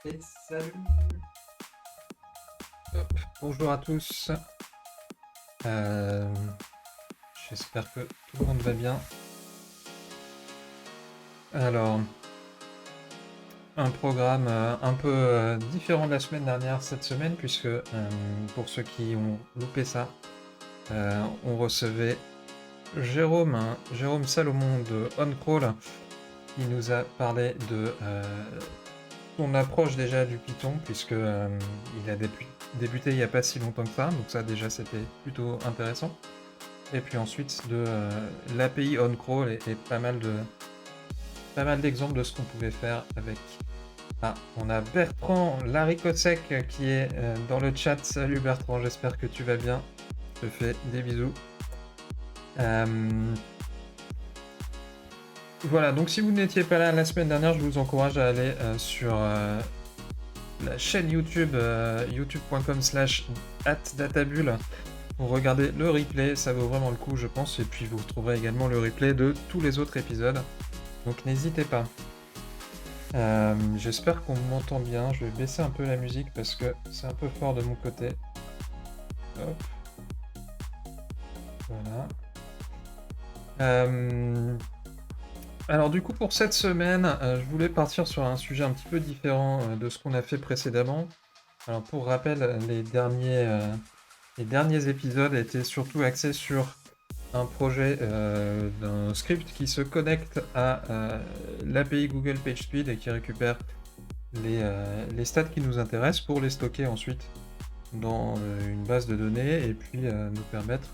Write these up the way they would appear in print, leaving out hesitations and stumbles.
Et salut. Hop, bonjour à tous. Euh, J'espère que tout le monde va bien. Alors, un programme un peu différent de la semaine dernière cette semaine, puisque pour ceux qui ont loupé ça, on recevait Jérôme Salomon de OnCrawl, qui nous a parlé de son approche déjà du Python, puisque il a débuté il n'y a pas si longtemps que ça, donc ça déjà c'était plutôt intéressant. Et puis ensuite de l'API OnCrawl et pas mal d'exemples de ce qu'on pouvait faire avec. Ah, on a Bertrand Laricosec qui est dans le chat. Salut Bertrand, j'espère que tu vas bien. Je te fais des bisous. Voilà, donc si vous n'étiez pas là la semaine dernière, je vous encourage à aller sur la chaîne YouTube, youtube.com/@databulle pour regarder le replay, ça vaut vraiment le coup je pense, et puis vous trouverez également le replay de tous les autres épisodes, donc n'hésitez pas. J'espère qu'on m'entend bien, je vais baisser un peu la musique parce que c'est un peu fort de mon côté. Hop. Voilà. Alors du coup pour cette semaine, je voulais partir sur un sujet un petit peu différent de ce qu'on a fait précédemment. Alors pour rappel, les derniers épisodes étaient surtout axés sur un projet d'un script qui se connecte à l'API Google PageSpeed et qui récupère les stats qui nous intéressent pour les stocker ensuite dans une base de données et puis nous permettre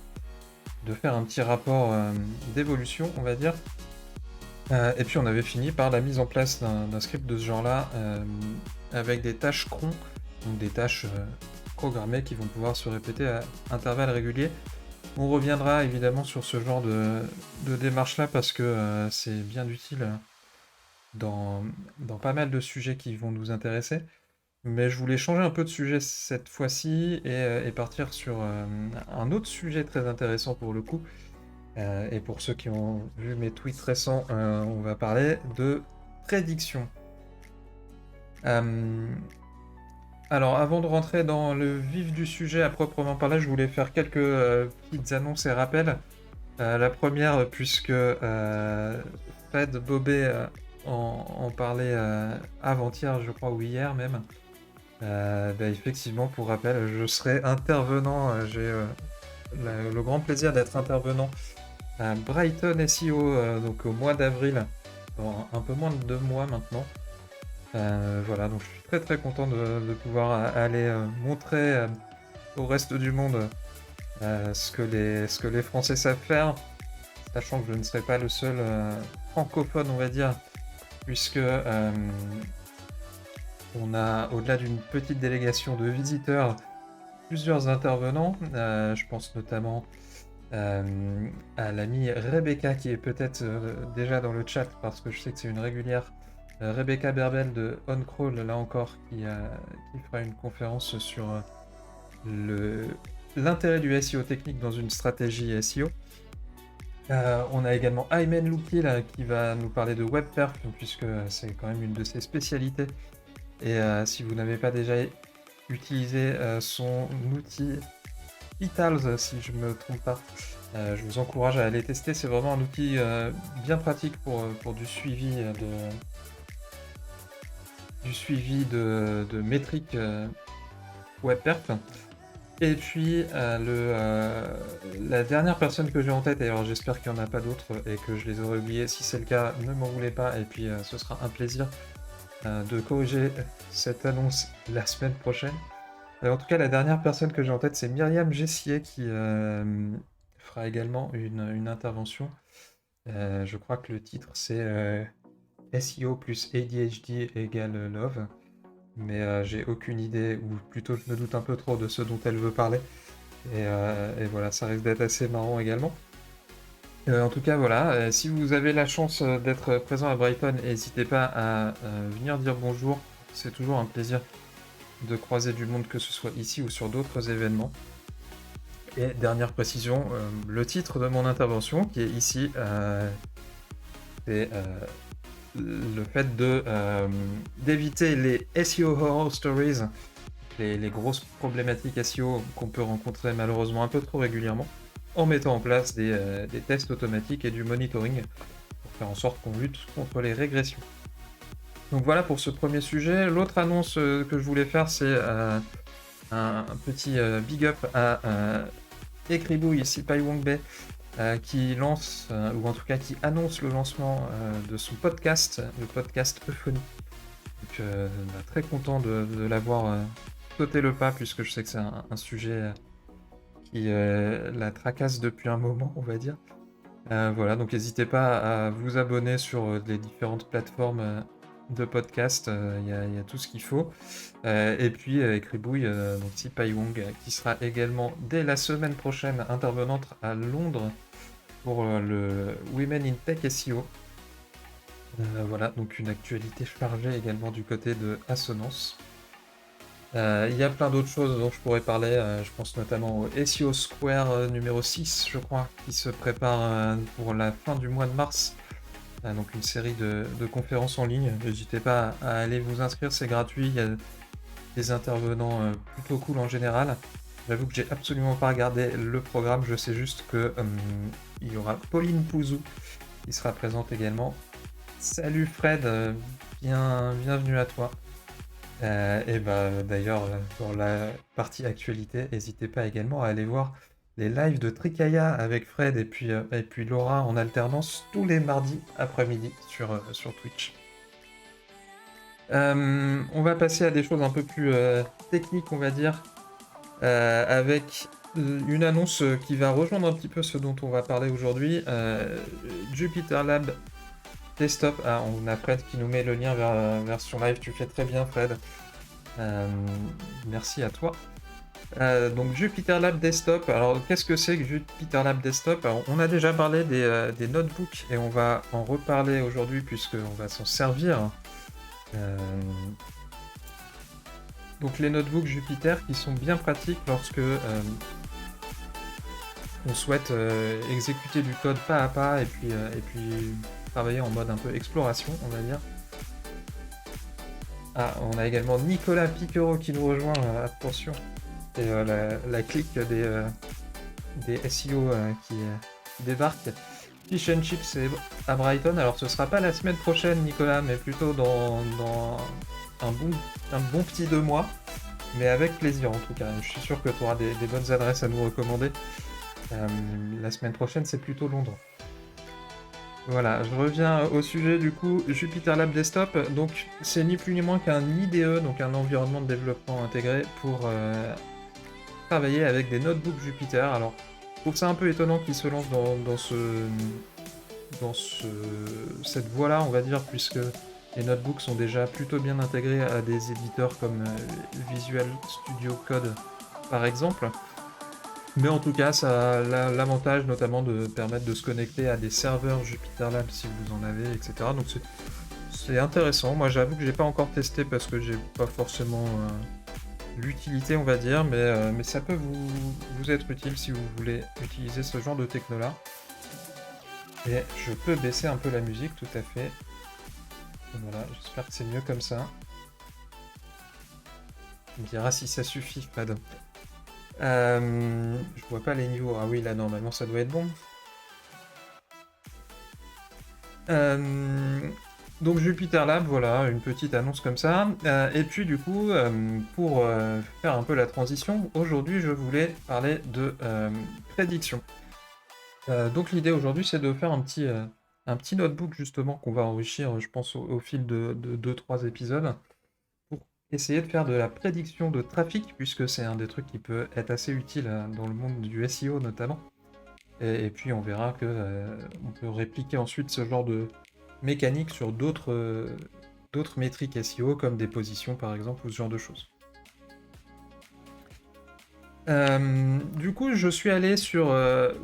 de faire un petit rapport d'évolution, on va dire. Et puis on avait fini par la mise en place d'un script de ce genre-là avec des tâches cron, donc des tâches programmées qui vont pouvoir se répéter à intervalles réguliers. On reviendra évidemment sur ce genre de démarche-là parce que c'est bien utile dans pas mal de sujets qui vont nous intéresser. Mais je voulais changer un peu de sujet cette fois-ci et partir sur un autre sujet très intéressant pour le coup. Et pour ceux qui ont vu mes tweets récents, on va parler de prédiction. Alors avant de rentrer dans le vif du sujet à proprement parler, je voulais faire quelques petites annonces et rappels. La première, puisque Fred Bobet en parlait avant-hier, je crois, ou hier même. Effectivement, pour rappel, je serai intervenant, j'ai le grand plaisir d'être intervenant à Brighton SEO, donc au mois d'avril, dans un peu moins de 2 mois maintenant. Voilà, donc je suis très très content de pouvoir aller montrer au reste du monde ce que les Français savent faire, sachant que je ne serai pas le seul francophone, on va dire, puisque on a, au-delà d'une petite délégation de visiteurs, plusieurs intervenants. Je pense notamment à l'amie Rebecca, qui est peut-être déjà dans le chat, parce que je sais que c'est une régulière. Rebecca Berbel de OnCrawl, là encore, qui fera une conférence sur l'intérêt du SEO technique dans une stratégie SEO. On a également Aymen Louki là, qui va nous parler de WebPerf, puisque c'est quand même une de ses spécialités. Et si vous n'avez pas déjà utilisé son outil Vitals, si je ne me trompe pas, je vous encourage à aller tester. C'est vraiment un outil bien pratique pour du suivi de métriques WebPerf. Et puis la dernière personne que j'ai en tête, et alors j'espère qu'il n'y en a pas d'autres et que je les aurais oubliés, si c'est le cas, ne m'en voulez pas, et puis ce sera un plaisir de corriger cette annonce la semaine prochaine. En tout cas, la dernière personne que j'ai en tête, c'est Myriam Gessier qui fera également une intervention. Je crois que le titre c'est SEO plus ADHD égale Love. Mais j'ai aucune idée, ou plutôt je me doute un peu trop de ce dont elle veut parler. Et voilà, ça risque d'être assez marrant également. En tout cas, voilà, si vous avez la chance d'être présent à Brighton, n'hésitez pas à venir dire bonjour. C'est toujours un plaisir de croiser du monde, que ce soit ici ou sur d'autres événements. Et dernière précision, le titre de mon intervention, qui est ici, c'est le fait d'éviter les SEO horror stories, les grosses problématiques SEO qu'on peut rencontrer malheureusement un peu trop régulièrement, en mettant en place des tests automatiques et du monitoring pour faire en sorte qu'on lutte contre les régressions. Donc voilà pour ce premier sujet. L'autre annonce que je voulais faire, c'est un petit big up à Ekribouille, Sipai Wongbe, qui lance, ou en tout cas qui annonce le lancement de son podcast, le podcast Euphonie. Donc très content de l'avoir sauté le pas, puisque je sais que c'est un sujet qui la tracasse depuis un moment, on va dire. Voilà, donc n'hésitez pas à vous abonner sur les différentes plateformes de podcast, il y a tout ce qu'il faut. Et puis Ekribouille, donc Sipai Wong, qui sera également dès la semaine prochaine intervenante à Londres pour le Women in Tech SEO. Voilà, donc une actualité chargée également du côté de Assonance. Il y a plein d'autres choses dont je pourrais parler, je pense notamment au SEO Square numéro 6, je crois, qui se prépare pour la fin du mois de mars. Donc une série de conférences en ligne. N'hésitez pas à aller vous inscrire, c'est gratuit, il y a des intervenants plutôt cool en général. J'avoue que j'ai absolument pas regardé le programme, je sais juste que il y aura Pauline Pouzou qui sera présente également. Salut Fred, bienvenue à toi. Et d'ailleurs, dans la partie actualité, n'hésitez pas également à aller voir les lives de Trikaya avec Fred et puis Laura en alternance tous les mardis après-midi sur Twitch. On va passer à des choses un peu plus techniques, on va dire, avec une annonce qui va rejoindre un petit peu ce dont on va parler aujourd'hui. Jupyter Lab Desktop. Ah, on a Fred qui nous met le lien vers son live. Tu fais très bien, Fred. Merci à toi. Donc Jupyter Lab Desktop. Alors qu'est-ce que c'est que Jupyter Lab Desktop? Alors, on a déjà parlé des notebooks et on va en reparler aujourd'hui puisqu'on va s'en servir. Donc les notebooks Jupyter qui sont bien pratiques lorsque on souhaite exécuter du code pas à pas et puis travailler en mode un peu exploration, on va dire. Ah, on a également Nicolas Piquereau qui nous rejoint, attention. Et la clique des SEO qui débarque. Fish and Chips à Brighton. Alors ce sera pas la semaine prochaine, Nicolas, mais plutôt dans un bon petit 2 mois. Mais avec plaisir en tout cas. Je suis sûr que tu auras des bonnes adresses à nous recommander. La semaine prochaine, c'est plutôt Londres. Voilà, je reviens au sujet du coup, Jupyter Lab Desktop. Donc c'est ni plus ni moins qu'un IDE, donc un environnement de développement intégré pour travailler avec des notebooks Jupyter. Alors je trouve ça un peu étonnant qu'ils se lancent dans cette voie-là, on va dire, puisque les notebooks sont déjà plutôt bien intégrés à des éditeurs comme Visual Studio Code par exemple. Mais en tout cas, ça a l'avantage notamment de permettre de se connecter à des serveurs Jupyter Lab si vous en avez, etc. Donc c'est intéressant. Moi j'avoue que j'ai pas encore testé parce que j'ai pas forcément l'utilité, on va dire, mais ça peut vous être utile si vous voulez utiliser ce genre de techno-là. Et je peux baisser un peu la musique, tout à fait. Voilà, j'espère que c'est mieux comme ça. On me dira si ça suffit, Fred. Je vois pas les niveaux. Ah oui, là, normalement, ça doit être bon. Donc Jupyter Lab, voilà, une petite annonce comme ça. Et puis du coup, pour faire un peu la transition, aujourd'hui je voulais parler de prédiction. Donc l'idée aujourd'hui c'est de faire un petit notebook justement qu'on va enrichir, je pense, au fil de 2-3 épisodes, pour essayer de faire de la prédiction de trafic, puisque c'est un des trucs qui peut être assez utile dans le monde du SEO notamment. Et puis on verra que on peut répliquer ensuite ce genre de mécanique sur d'autres métriques SEO, comme des positions par exemple, ou ce genre de choses. Du coup, je suis allé sur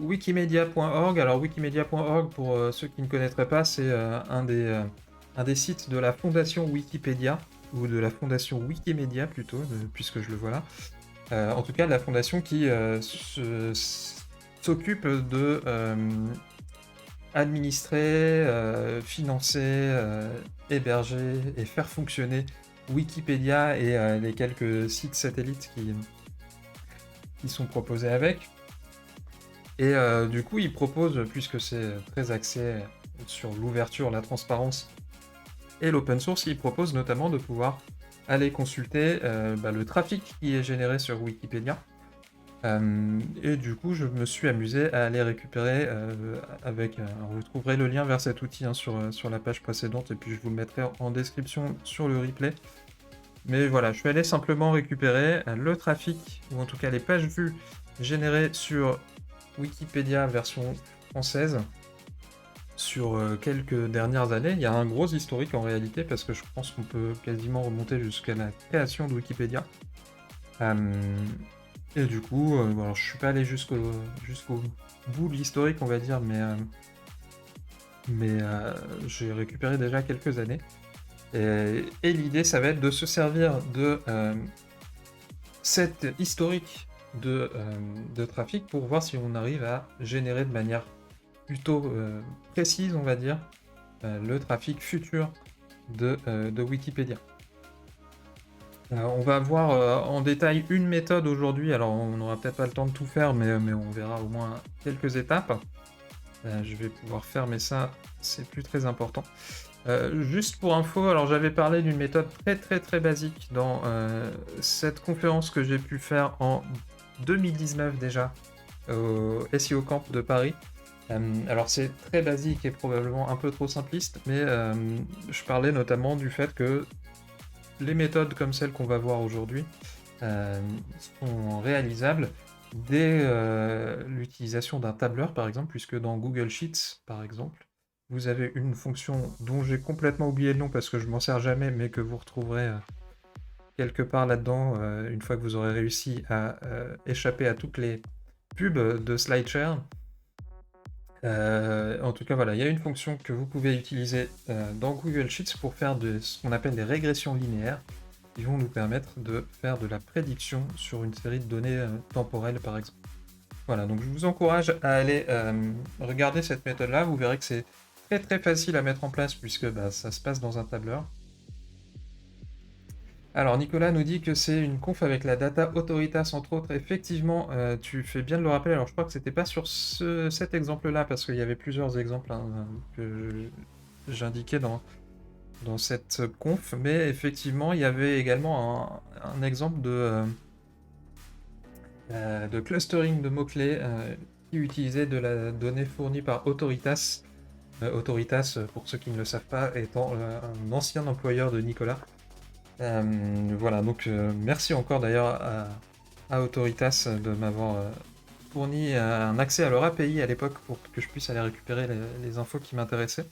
wikimedia.org. Alors wikimedia.org, pour ceux qui ne connaîtraient pas, c'est un des sites de la fondation Wikipédia, ou de la fondation Wikimedia plutôt, puisque je le vois là. En tout cas, la fondation qui s'occupe de administrer, financer, héberger et faire fonctionner Wikipédia et les quelques sites satellites qui sont proposés avec. Et du coup, il propose, puisque c'est très axé sur l'ouverture, la transparence et l'open source, il propose notamment de pouvoir aller consulter le trafic qui est généré sur Wikipédia. Et du coup, je me suis amusé à aller récupérer alors vous trouverez le lien vers cet outil sur la page précédente, et puis je vous le mettrai en description sur le replay. Mais voilà, je suis allé simplement récupérer le trafic, ou en tout cas les pages vues générées sur Wikipédia version française sur quelques dernières années. Il y a un gros historique en réalité, parce que je pense qu'on peut quasiment remonter jusqu'à la création de Wikipédia. Et du coup, alors je suis pas allé jusqu'au bout de l'historique, on va dire, mais j'ai récupéré déjà quelques années. Et l'idée, ça va être de se servir de cette historique de trafic pour voir si on arrive à générer de manière plutôt précise, on va dire, le trafic futur de Wikipédia. On va voir en détail une méthode aujourd'hui. Alors on n'aura peut-être pas le temps de tout faire, mais on verra au moins quelques étapes. Je vais pouvoir fermer ça, c'est plus très important. Juste pour info, alors j'avais parlé d'une méthode très très très basique dans cette conférence que j'ai pu faire en 2019 déjà au SEO Camp de Paris. Alors c'est très basique et probablement un peu trop simpliste, mais je parlais notamment du fait que les méthodes comme celles qu'on va voir aujourd'hui sont réalisables dès l'utilisation d'un tableur, par exemple, puisque dans Google Sheets, par exemple, vous avez une fonction dont j'ai complètement oublié le nom parce que je m'en sers jamais, mais que vous retrouverez quelque part là-dedans une fois que vous aurez réussi à échapper à toutes les pubs de SlideShare. En tout cas, voilà, il y a une fonction que vous pouvez utiliser dans Google Sheets pour faire ce qu'on appelle des régressions linéaires, qui vont nous permettre de faire de la prédiction sur une série de données temporelles, par exemple. Voilà, donc je vous encourage à aller regarder cette méthode-là. Vous verrez que c'est très très facile à mettre en place puisque ça se passe dans un tableur. Alors Nicolas nous dit que c'est une conf avec la data Autoritas entre autres. Effectivement, tu fais bien de le rappeler. Alors je crois que c'était pas sur cet exemple-là parce qu'il y avait plusieurs exemples que j'indiquais dans cette conf, mais effectivement il y avait également un exemple de clustering de mots-clés qui utilisait de la donnée fournie par Autoritas. Autoritas, pour ceux qui ne le savent pas, étant un ancien employeur de Nicolas. Voilà, donc merci encore d'ailleurs à Autoritas de m'avoir fourni un accès à leur API à l'époque pour que je puisse aller récupérer les infos qui m'intéressaient.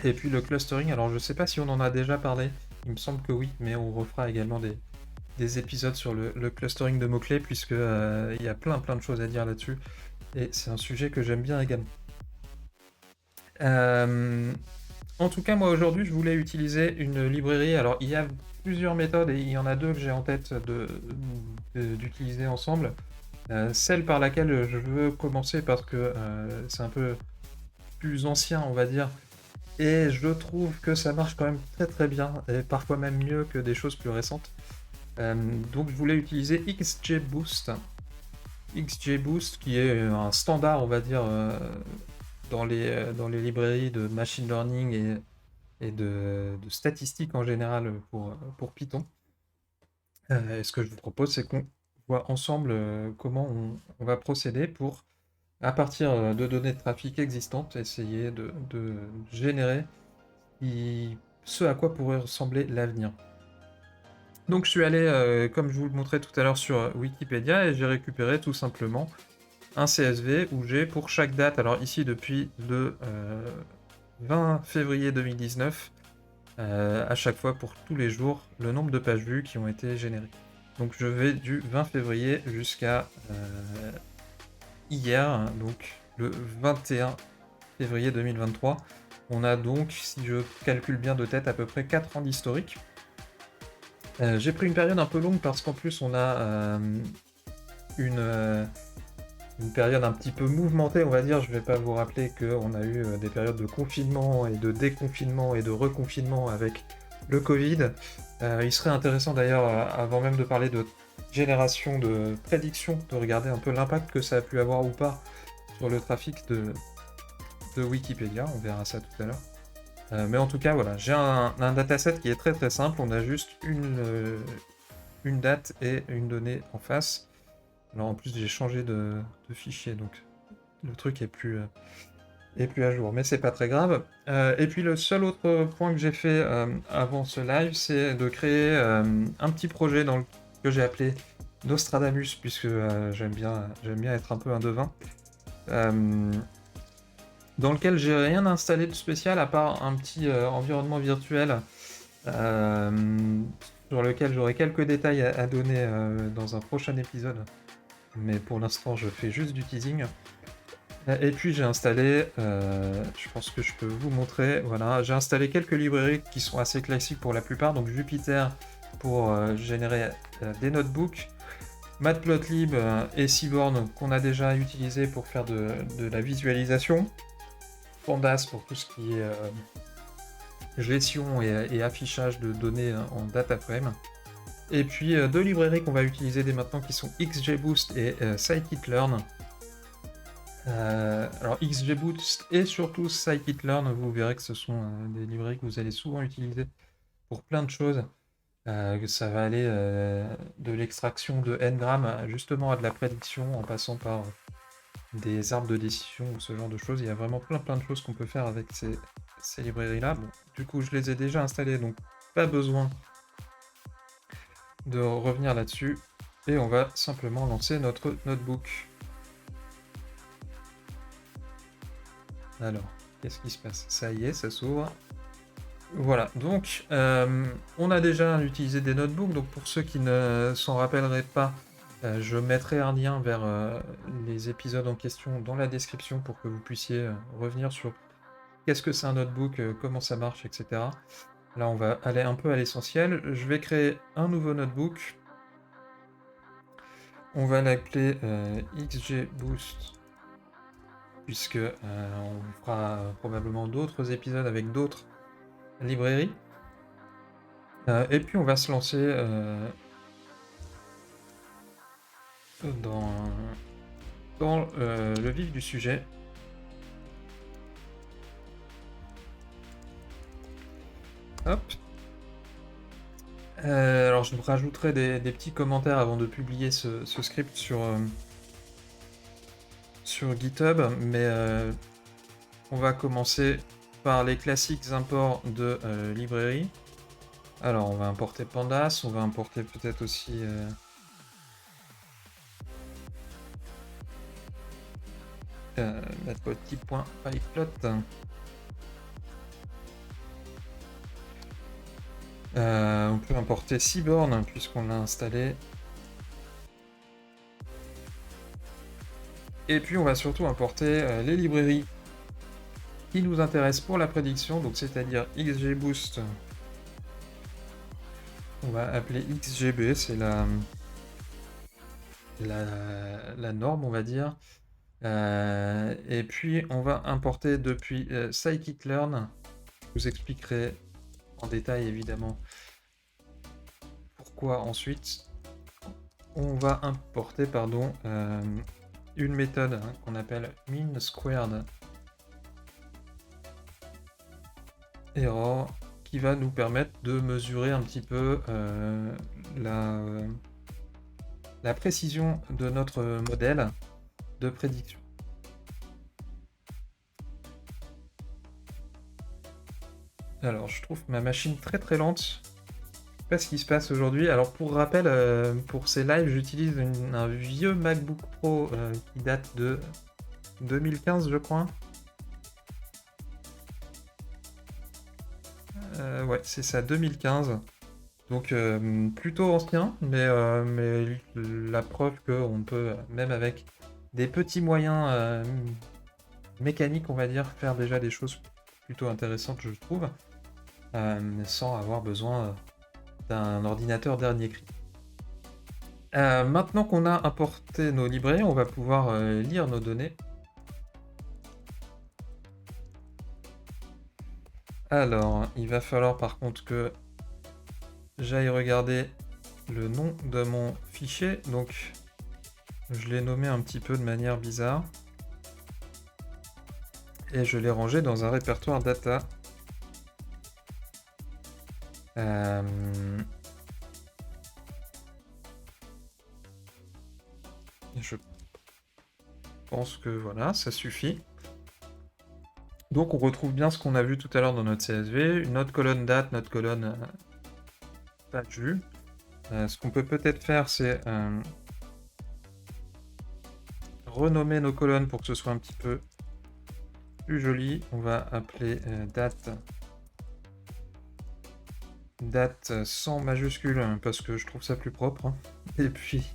Et puis le clustering, alors je sais pas si on en a déjà parlé, il me semble que oui, mais on refera également des épisodes sur le clustering de mots-clés, puisque il y a plein de choses à dire là-dessus, et c'est un sujet que j'aime bien également. En tout cas, moi aujourd'hui, je voulais utiliser une librairie. Alors, il y a plusieurs méthodes et il y en a deux que j'ai en tête d'utiliser ensemble. Celle par laquelle je veux commencer parce que c'est un peu plus ancien, on va dire, et je trouve que ça marche quand même très très bien, et parfois même mieux que des choses plus récentes. Donc, je voulais utiliser XGBoost. XGBoost qui est un standard, on va dire, dans les librairies de machine learning et de statistiques en général pour Python. Et ce que je vous propose, c'est qu'on voit ensemble comment on va procéder pour, à partir de données de trafic existantes, essayer de générer ce à quoi pourrait ressembler l'avenir. Donc je suis allé, comme je vous le montrais tout à l'heure, sur Wikipédia et j'ai récupéré tout simplement un CSV où j'ai pour chaque date, alors ici depuis le 20 février 2019, à chaque fois pour tous les jours, le nombre de pages vues qui ont été générées. Donc je vais du 20 février jusqu'à hier, donc le 21 février 2023. On a donc, si je calcule bien de tête, à peu près 4 ans d'historique. J'ai pris une période un peu longue parce qu'en plus on a une une période un petit peu mouvementée, on va dire. Je vais pas vous rappeler qu'on a eu des périodes de confinement et de déconfinement et de reconfinement avec le Covid. Il serait intéressant d'ailleurs, avant même de parler de génération de prédictions, de regarder un peu l'impact que ça a pu avoir ou pas sur le trafic de Wikipédia. On verra ça tout à l'heure. Mais en tout cas, voilà, j'ai un dataset qui est très très simple. On a juste une date et une donnée en face. Alors en plus, j'ai changé de fichier, donc le truc est plus à jour, mais c'est pas très grave. Et puis le seul autre point que j'ai fait avant ce live, c'est de créer un petit projet que j'ai appelé Nostradamus, puisque j'aime bien être un peu un devin. Dans lequel j'ai rien installé de spécial à part un petit environnement virtuel sur lequel j'aurai quelques détails à donner dans un prochain épisode. Mais pour l'instant, je fais juste du teasing. Et puis j'ai installé, je pense que je peux vous montrer, voilà, j'ai installé quelques librairies qui sont assez classiques pour la plupart, donc Jupyter pour générer des notebooks, Matplotlib et Seaborn qu'on a déjà utilisé pour faire de la visualisation, Pandas pour tout ce qui est gestion et affichage de données en dataframe, et puis deux librairies qu'on va utiliser dès maintenant qui sont XGBoost et Scikit-learn. Alors XGBoost et surtout Scikit-learn, vous verrez que ce sont des librairies que vous allez souvent utiliser pour plein de choses. Ça va aller de l'extraction de n-grammes justement à de la prédiction en passant par des arbres de décision ou ce genre de choses. Il y a vraiment plein de choses qu'on peut faire avec ces librairies-là. Bon, du coup, je les ai déjà installées, donc pas besoin de revenir là-dessus. Et on va simplement lancer notre notebook. Alors, qu'est-ce qui se passe? Ça y est, ça s'ouvre. Voilà, donc on a déjà utilisé des notebooks, donc pour ceux qui ne s'en rappelleraient pas, je mettrai un lien vers les épisodes en question dans la description pour que vous puissiez revenir sur qu'est-ce que c'est un notebook, comment ça marche, etc. Là, on va aller un peu à l'essentiel. Je vais créer un nouveau notebook. On va l'appeler XGBoost, puisque on fera probablement d'autres épisodes avec d'autres librairies. Et puis on va se lancer dans le vif du sujet. Hop. Alors je vous rajouterai des petits commentaires avant de publier ce script sur GitHub, mais on va commencer par les classiques imports de librairie. Alors on va importer Pandas, on va importer peut-être aussi matplotlib.pyplot. On peut importer Seaborn puisqu'on l'a installé. Et puis on va surtout importer les librairies qui nous intéressent pour la prédiction, donc c'est-à-dire XGBoost. On va appeler XGB, c'est la norme, on va dire. Et puis on va importer depuis Scikit-learn. Je vous expliquerai en détail évidemment pourquoi ensuite. On va importer une méthode qu'on appelle mean squared error qui va nous permettre de mesurer un petit peu la précision de notre modèle de prédiction. Alors je trouve ma machine très très lente. Je sais pas ce qui se passe aujourd'hui. Alors pour rappel, pour ces lives, j'utilise un vieux MacBook Pro qui date de 2015 je crois. Ouais, c'est ça, 2015. Donc plutôt ancien, mais la preuve qu'on peut, même avec des petits moyens mécaniques, on va dire, faire déjà des choses plutôt intéressantes, je trouve, sans avoir besoin d'un ordinateur dernier cri. Maintenant qu'on a importé nos librairies, on va pouvoir lire nos données. Alors, il va falloir par contre que j'aille regarder le nom de mon fichier. Donc, je l'ai nommé un petit peu de manière bizarre. Et je l'ai rangé dans un répertoire data. Je pense que voilà, ça suffit. Donc on retrouve bien ce qu'on a vu tout à l'heure dans notre CSV, notre colonne date, notre colonne page vue. Ce qu'on peut peut-être faire, c'est renommer nos colonnes pour que ce soit un petit peu plus joli. On va appeler date sans majuscule parce que je trouve ça plus propre. Hein. Et puis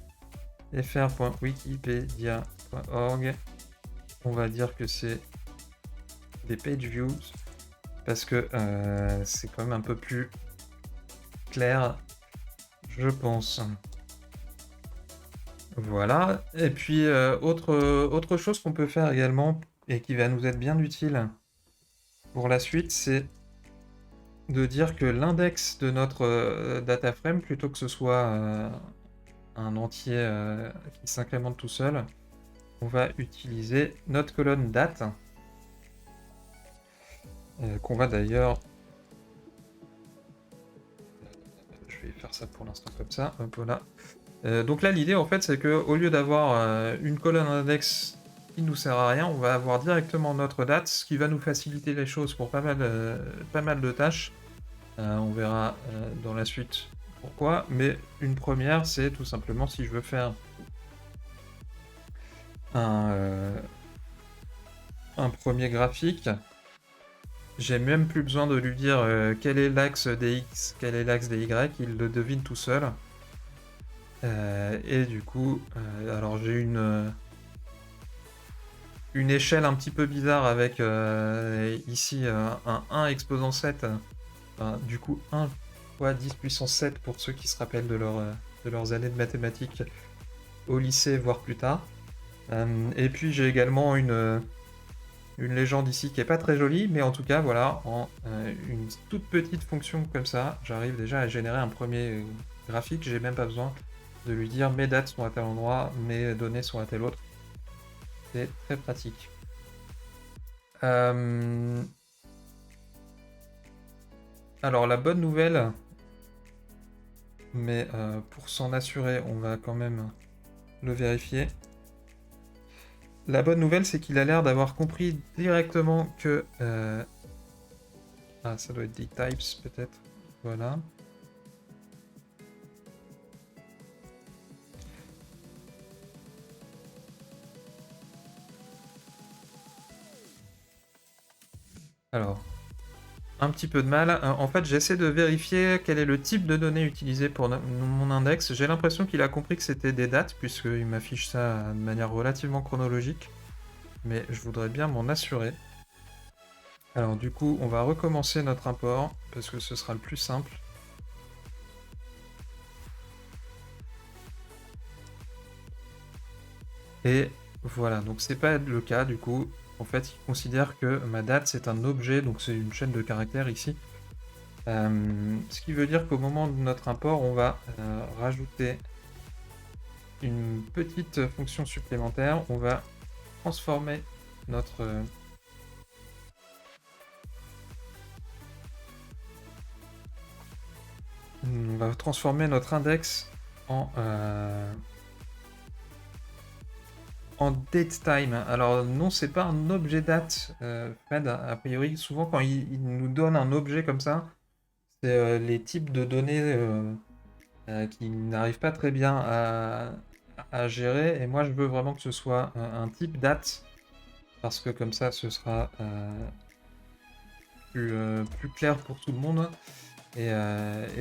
fr.wikipedia.org, on va dire que c'est des page views parce que c'est quand même un peu plus clair, je pense. Voilà. Et puis autre chose qu'on peut faire également et qui va nous être bien utile pour la suite, c'est de dire que l'index de notre data frame, plutôt que ce soit un entier qui s'incrémente tout seul, on va utiliser notre colonne date, qu'on va d'ailleurs... Je vais faire ça pour l'instant comme ça, hop là. Donc là, l'idée, en fait, c'est qu'au lieu d'avoir une colonne index qui nous sert à rien, on va avoir directement notre date, ce qui va nous faciliter les choses pour pas mal de tâches. On verra dans la suite pourquoi, mais une première, c'est tout simplement si je veux faire un premier graphique, j'ai même plus besoin de lui dire quel est l'axe des X, quel est l'axe des Y, il le devine tout seul. Et du coup, alors j'ai une échelle un petit peu bizarre avec ici un 1 exposant 7, du coup 1 fois 10 puissance 7 pour ceux qui se rappellent de leurs années de mathématiques au lycée, voire plus tard. Et puis j'ai également une légende ici qui est pas très jolie, mais en tout cas voilà, en une toute petite fonction comme ça, j'arrive déjà à générer un premier graphique, j'ai même pas besoin de lui dire mes dates sont à tel endroit, mes données sont à tel autre. C'est très pratique. Alors la bonne nouvelle, mais pour s'en assurer, on va quand même le vérifier. La bonne nouvelle, c'est qu'il a l'air d'avoir compris directement que... Ah, ça doit être des types peut-être. Voilà. Alors, un petit peu de mal. En fait, j'essaie de vérifier quel est le type de données utilisé pour mon index. J'ai l'impression qu'il a compris que c'était des dates, puisqu'il m'affiche ça de manière relativement chronologique. Mais je voudrais bien m'en assurer. Alors du coup, on va recommencer notre import, parce que ce sera le plus simple. Et voilà, donc c'est pas le cas du coup. En fait, il considère que ma date c'est un objet, donc c'est une chaîne de caractères ici. Ce qui veut dire qu'au moment de notre import, on va rajouter une petite fonction supplémentaire. On va transformer notre... on va transformer notre index en datetime. Alors non, c'est pas un objet date, Fred, a priori. Souvent, quand il nous donne un objet comme ça, c'est les types de données qui n'arrivent pas très bien à gérer. Et moi, je veux vraiment que ce soit un type date, parce que comme ça, ce sera plus clair pour tout le monde et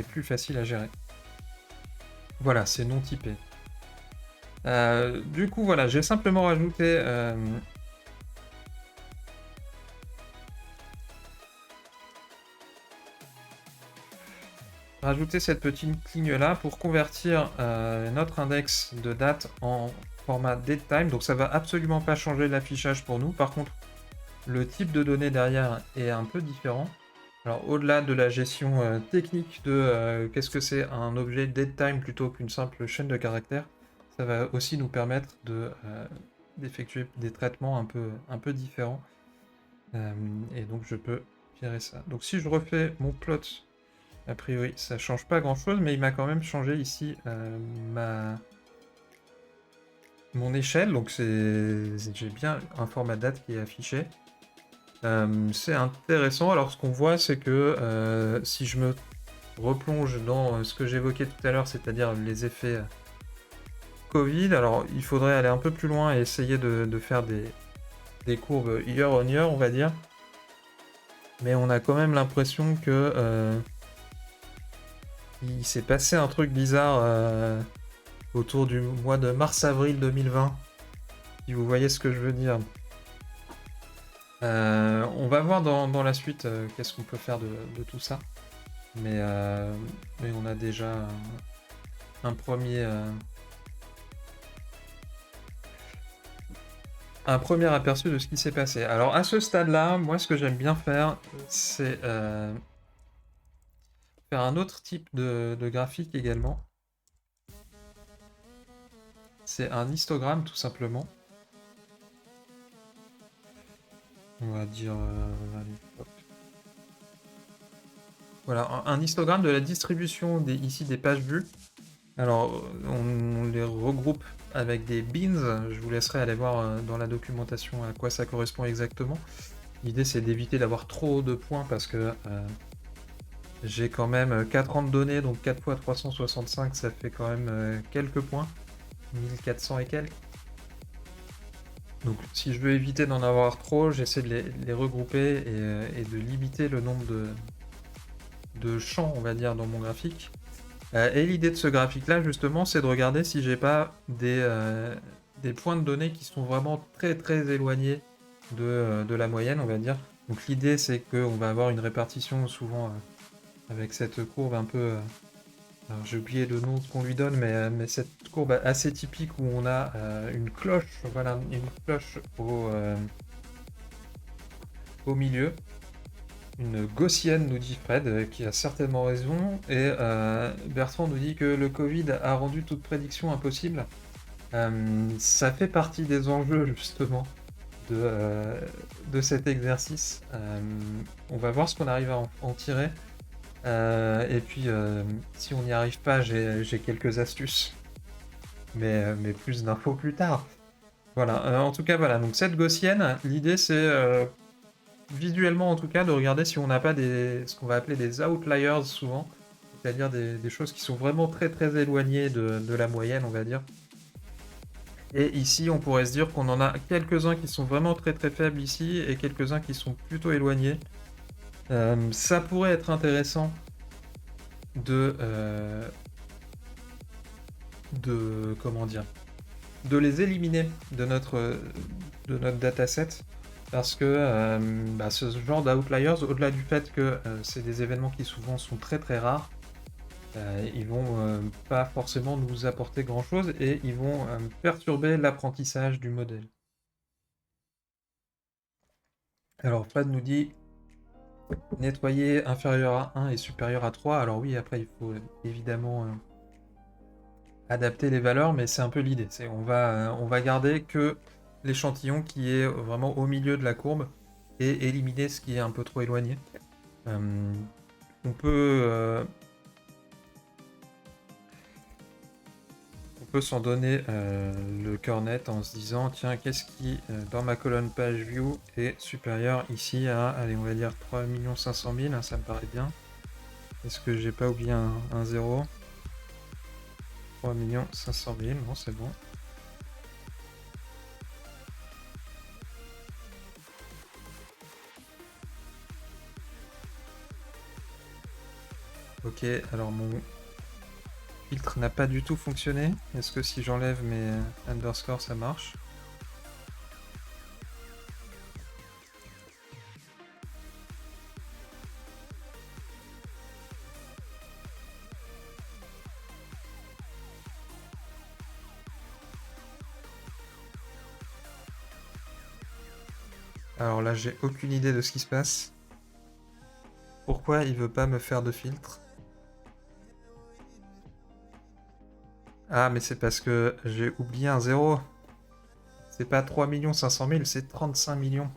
plus facile à gérer. Voilà, c'est non typé. Du coup, voilà, j'ai simplement rajouté rajouter cette petite ligne-là pour convertir notre index de date en format datetime. Donc ça va absolument pas changer l'affichage pour nous. Par contre, le type de données derrière est un peu différent. Alors au-delà de la gestion technique de qu'est-ce que c'est un objet datetime plutôt qu'une simple chaîne de caractères, ça va aussi nous permettre d'effectuer des traitements un peu différents. Et donc je peux virer ça. Donc si je refais mon plot, a priori ça change pas grand chose, mais il m'a quand même changé ici mon échelle. Donc j'ai bien un format date qui est affiché. C'est intéressant. Alors ce qu'on voit, c'est que si je me replonge dans ce que j'évoquais tout à l'heure, c'est-à-dire les effets Covid, alors il faudrait aller un peu plus loin et essayer de faire des courbes year on year, on va dire. Mais on a quand même l'impression que il s'est passé un truc bizarre autour du mois de mars-avril 2020. Si vous voyez ce que je veux dire. On va voir dans la suite qu'est-ce qu'on peut faire de tout ça. Mais on a déjà un premier aperçu de ce qui s'est passé. Alors à ce stade-là, moi ce que j'aime bien faire, c'est faire un autre type de graphique également. C'est un histogramme tout simplement. On va dire... allez, hop. Voilà, un histogramme de la distribution ici des pages vues. Alors, on les regroupe avec des beans. Je vous laisserai aller voir dans la documentation à quoi ça correspond exactement. L'idée, c'est d'éviter d'avoir trop de points parce que j'ai quand même 4 ans de données, donc 4 fois 365, ça fait quand même quelques points. 1400 et quelques. Donc, si je veux éviter d'en avoir trop, j'essaie de les regrouper et de limiter le nombre de champs, on va dire, dans mon graphique. Et l'idée de ce graphique-là, justement, c'est de regarder si j'ai pas des points de données qui sont vraiment très très éloignés de la moyenne, on va dire. Donc l'idée, c'est qu'on va avoir une répartition souvent avec cette courbe un peu... alors j'ai oublié le nom qu'on lui donne, mais cette courbe assez typique où on a une cloche, voilà, une cloche au milieu. Une gaussienne, nous dit Fred, qui a certainement raison. Et Bertrand nous dit que le Covid a rendu toute prédiction impossible. Ça fait partie des enjeux, justement, de cet exercice. On va voir ce qu'on arrive à en tirer. Et puis, si on n'y arrive pas, j'ai quelques astuces. Mais plus d'infos plus tard. Voilà, en tout cas, voilà. Donc cette gaussienne, l'idée, c'est... visuellement en tout cas, de regarder si on n'a pas ce qu'on va appeler des outliers souvent, c'est-à-dire des choses qui sont vraiment très très éloignées de la moyenne, on va dire. Et ici, on pourrait se dire qu'on en a quelques-uns qui sont vraiment très très faibles ici, et quelques-uns qui sont plutôt éloignés. Ça pourrait être intéressant de comment dire, de les éliminer de notre dataset. Parce que ce genre d'outliers, au-delà du fait que c'est des événements qui souvent sont très très rares, ils vont pas forcément nous apporter grand-chose et ils vont perturber l'apprentissage du modèle. Alors Fred nous dit nettoyer inférieur à 1 et supérieur à 3. Alors oui, après il faut évidemment adapter les valeurs, mais c'est un peu l'idée. On va garder que l'échantillon qui est vraiment au milieu de la courbe et éliminer ce qui est un peu trop éloigné. On peut s'en donner le cœur net en se disant tiens, qu'est-ce qui dans ma colonne page view est supérieur ici à, allez, on va dire 3 500 000, ça me paraît bien. Est-ce que j'ai pas oublié un 0? 3 500 000, non, c'est bon. Ok, alors mon filtre n'a pas du tout fonctionné. Est-ce que si j'enlève mes underscores, ça marche? Alors là, j'ai aucune idée de ce qui se passe. Pourquoi il veut pas me faire de filtre? Ah, mais c'est parce que j'ai oublié un zéro. C'est pas 3 500 000, c'est 35 millions.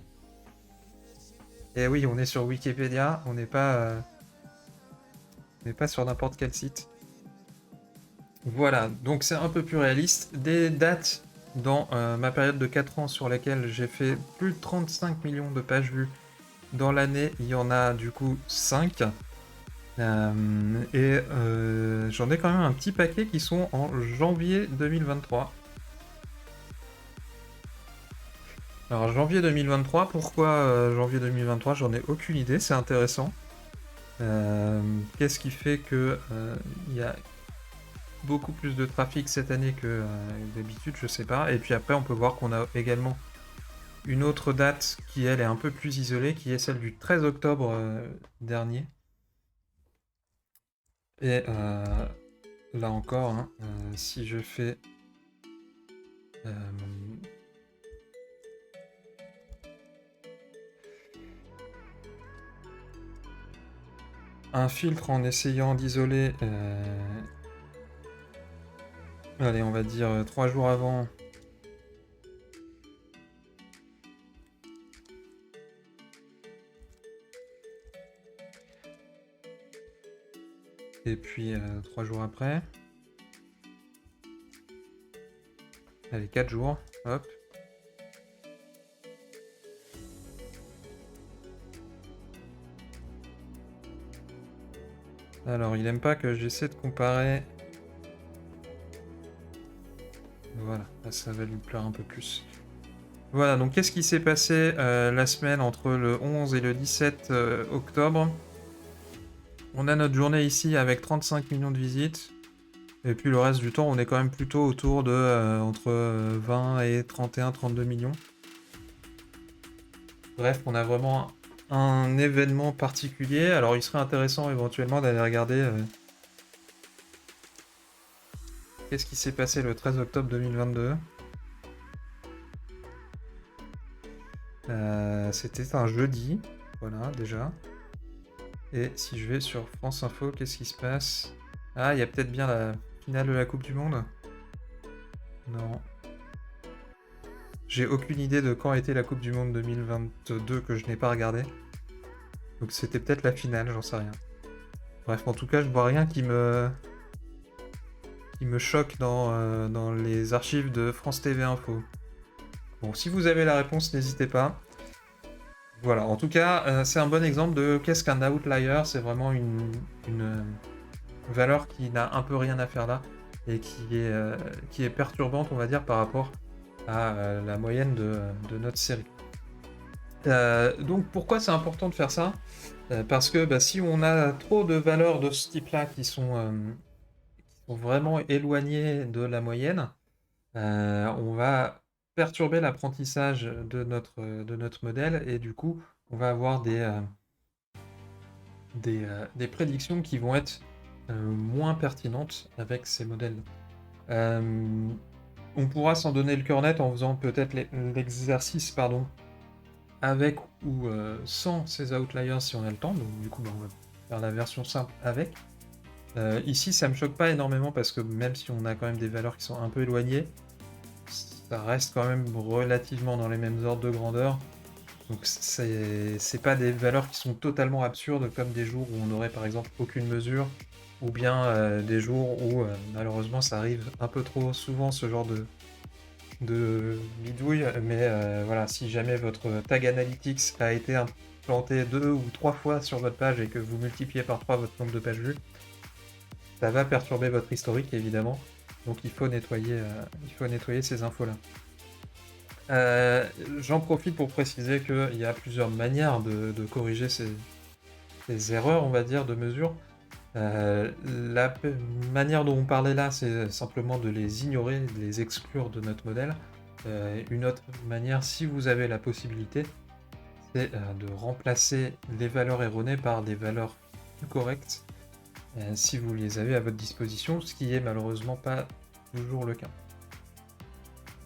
Et oui, on est sur Wikipédia, on n'est pas sur n'importe quel site. Voilà, donc c'est un peu plus réaliste. Des dates dans ma période de 4 ans sur laquelle j'ai fait plus de 35 millions de pages vues dans l'année, il y en a du coup 5. J'en ai quand même un petit paquet qui sont en janvier 2023. Alors janvier 2023, pourquoi janvier 2023? J'en ai aucune idée, c'est intéressant. Qu'est-ce qui fait que y a beaucoup plus de trafic cette année que d'habitude, je sais pas. Et puis après, on peut voir qu'on a également une autre date qui, elle, est un peu plus isolée, qui est celle du 13 octobre dernier. Et là encore, hein, si je fais... un filtre en essayant d'isoler... allez, on va dire 3 jours avant... Et puis 3 jours après. Allez, 4 jours. Hop. Alors, il aime pas que j'essaie de comparer. Voilà, là, ça va lui plaire un peu plus. Voilà, donc qu'est-ce qui s'est passé la semaine entre le 11 et le 17 octobre? On a notre journée ici avec 35 millions de visites. Et puis le reste du temps, on est quand même plutôt autour de entre 20 et 31, 32 millions. Bref, on a vraiment un événement particulier. Alors il serait intéressant éventuellement d'aller regarder qu'est-ce qui s'est passé le 13 octobre 2022. C'était un jeudi, voilà déjà. Et si je vais sur France Info, qu'est-ce qui se passe? Ah, il y a peut-être bien la finale de la Coupe du Monde? Non. J'ai aucune idée de quand était la Coupe du Monde 2022 que je n'ai pas regardé. Donc c'était peut-être la finale, j'en sais rien. Bref, en tout cas, je vois rien qui me choque dans les archives de France TV Info. Bon, si vous avez la réponse, n'hésitez pas. Voilà, en tout cas, c'est un bon exemple de qu'est-ce qu'un outlier. C'est vraiment une valeur qui n'a un peu rien à faire là et qui est perturbante, on va dire, par rapport à la moyenne de notre série. Donc pourquoi c'est important de faire ça? Parce que si on a trop de valeurs de ce type-là qui sont vraiment éloignées de la moyenne, on va perturber l'apprentissage de notre modèle et du coup on va avoir des prédictions qui vont être moins pertinentes avec ces modèles. On pourra s'en donner le cœur net en faisant peut-être l'exercice avec ou sans ces outliers si on a le temps. Donc du coup on va faire la version simple avec. Ici ça me choque pas énormément parce que même si on a quand même des valeurs qui sont un peu éloignées, ça reste quand même relativement dans les mêmes ordres de grandeur. Donc c'est pas des valeurs qui sont totalement absurdes comme des jours où on n'aurait par exemple aucune mesure, ou bien des jours où malheureusement ça arrive un peu trop souvent ce genre de bidouille, mais voilà, si jamais votre tag analytics a été implanté 2 ou 3 fois sur votre page et que vous multipliez par 3 votre nombre de pages vues, ça va perturber votre historique évidemment, donc il faut nettoyer ces infos-là. J'en profite pour préciser qu'il y a plusieurs manières de corriger ces erreurs, on va dire, de mesure. La manière dont on parlait là, c'est simplement de les ignorer, de les exclure de notre modèle. Une autre manière, si vous avez la possibilité, c'est de remplacer les valeurs erronées par des valeurs plus correctes, si vous les avez à votre disposition, ce qui est malheureusement pas toujours le cas.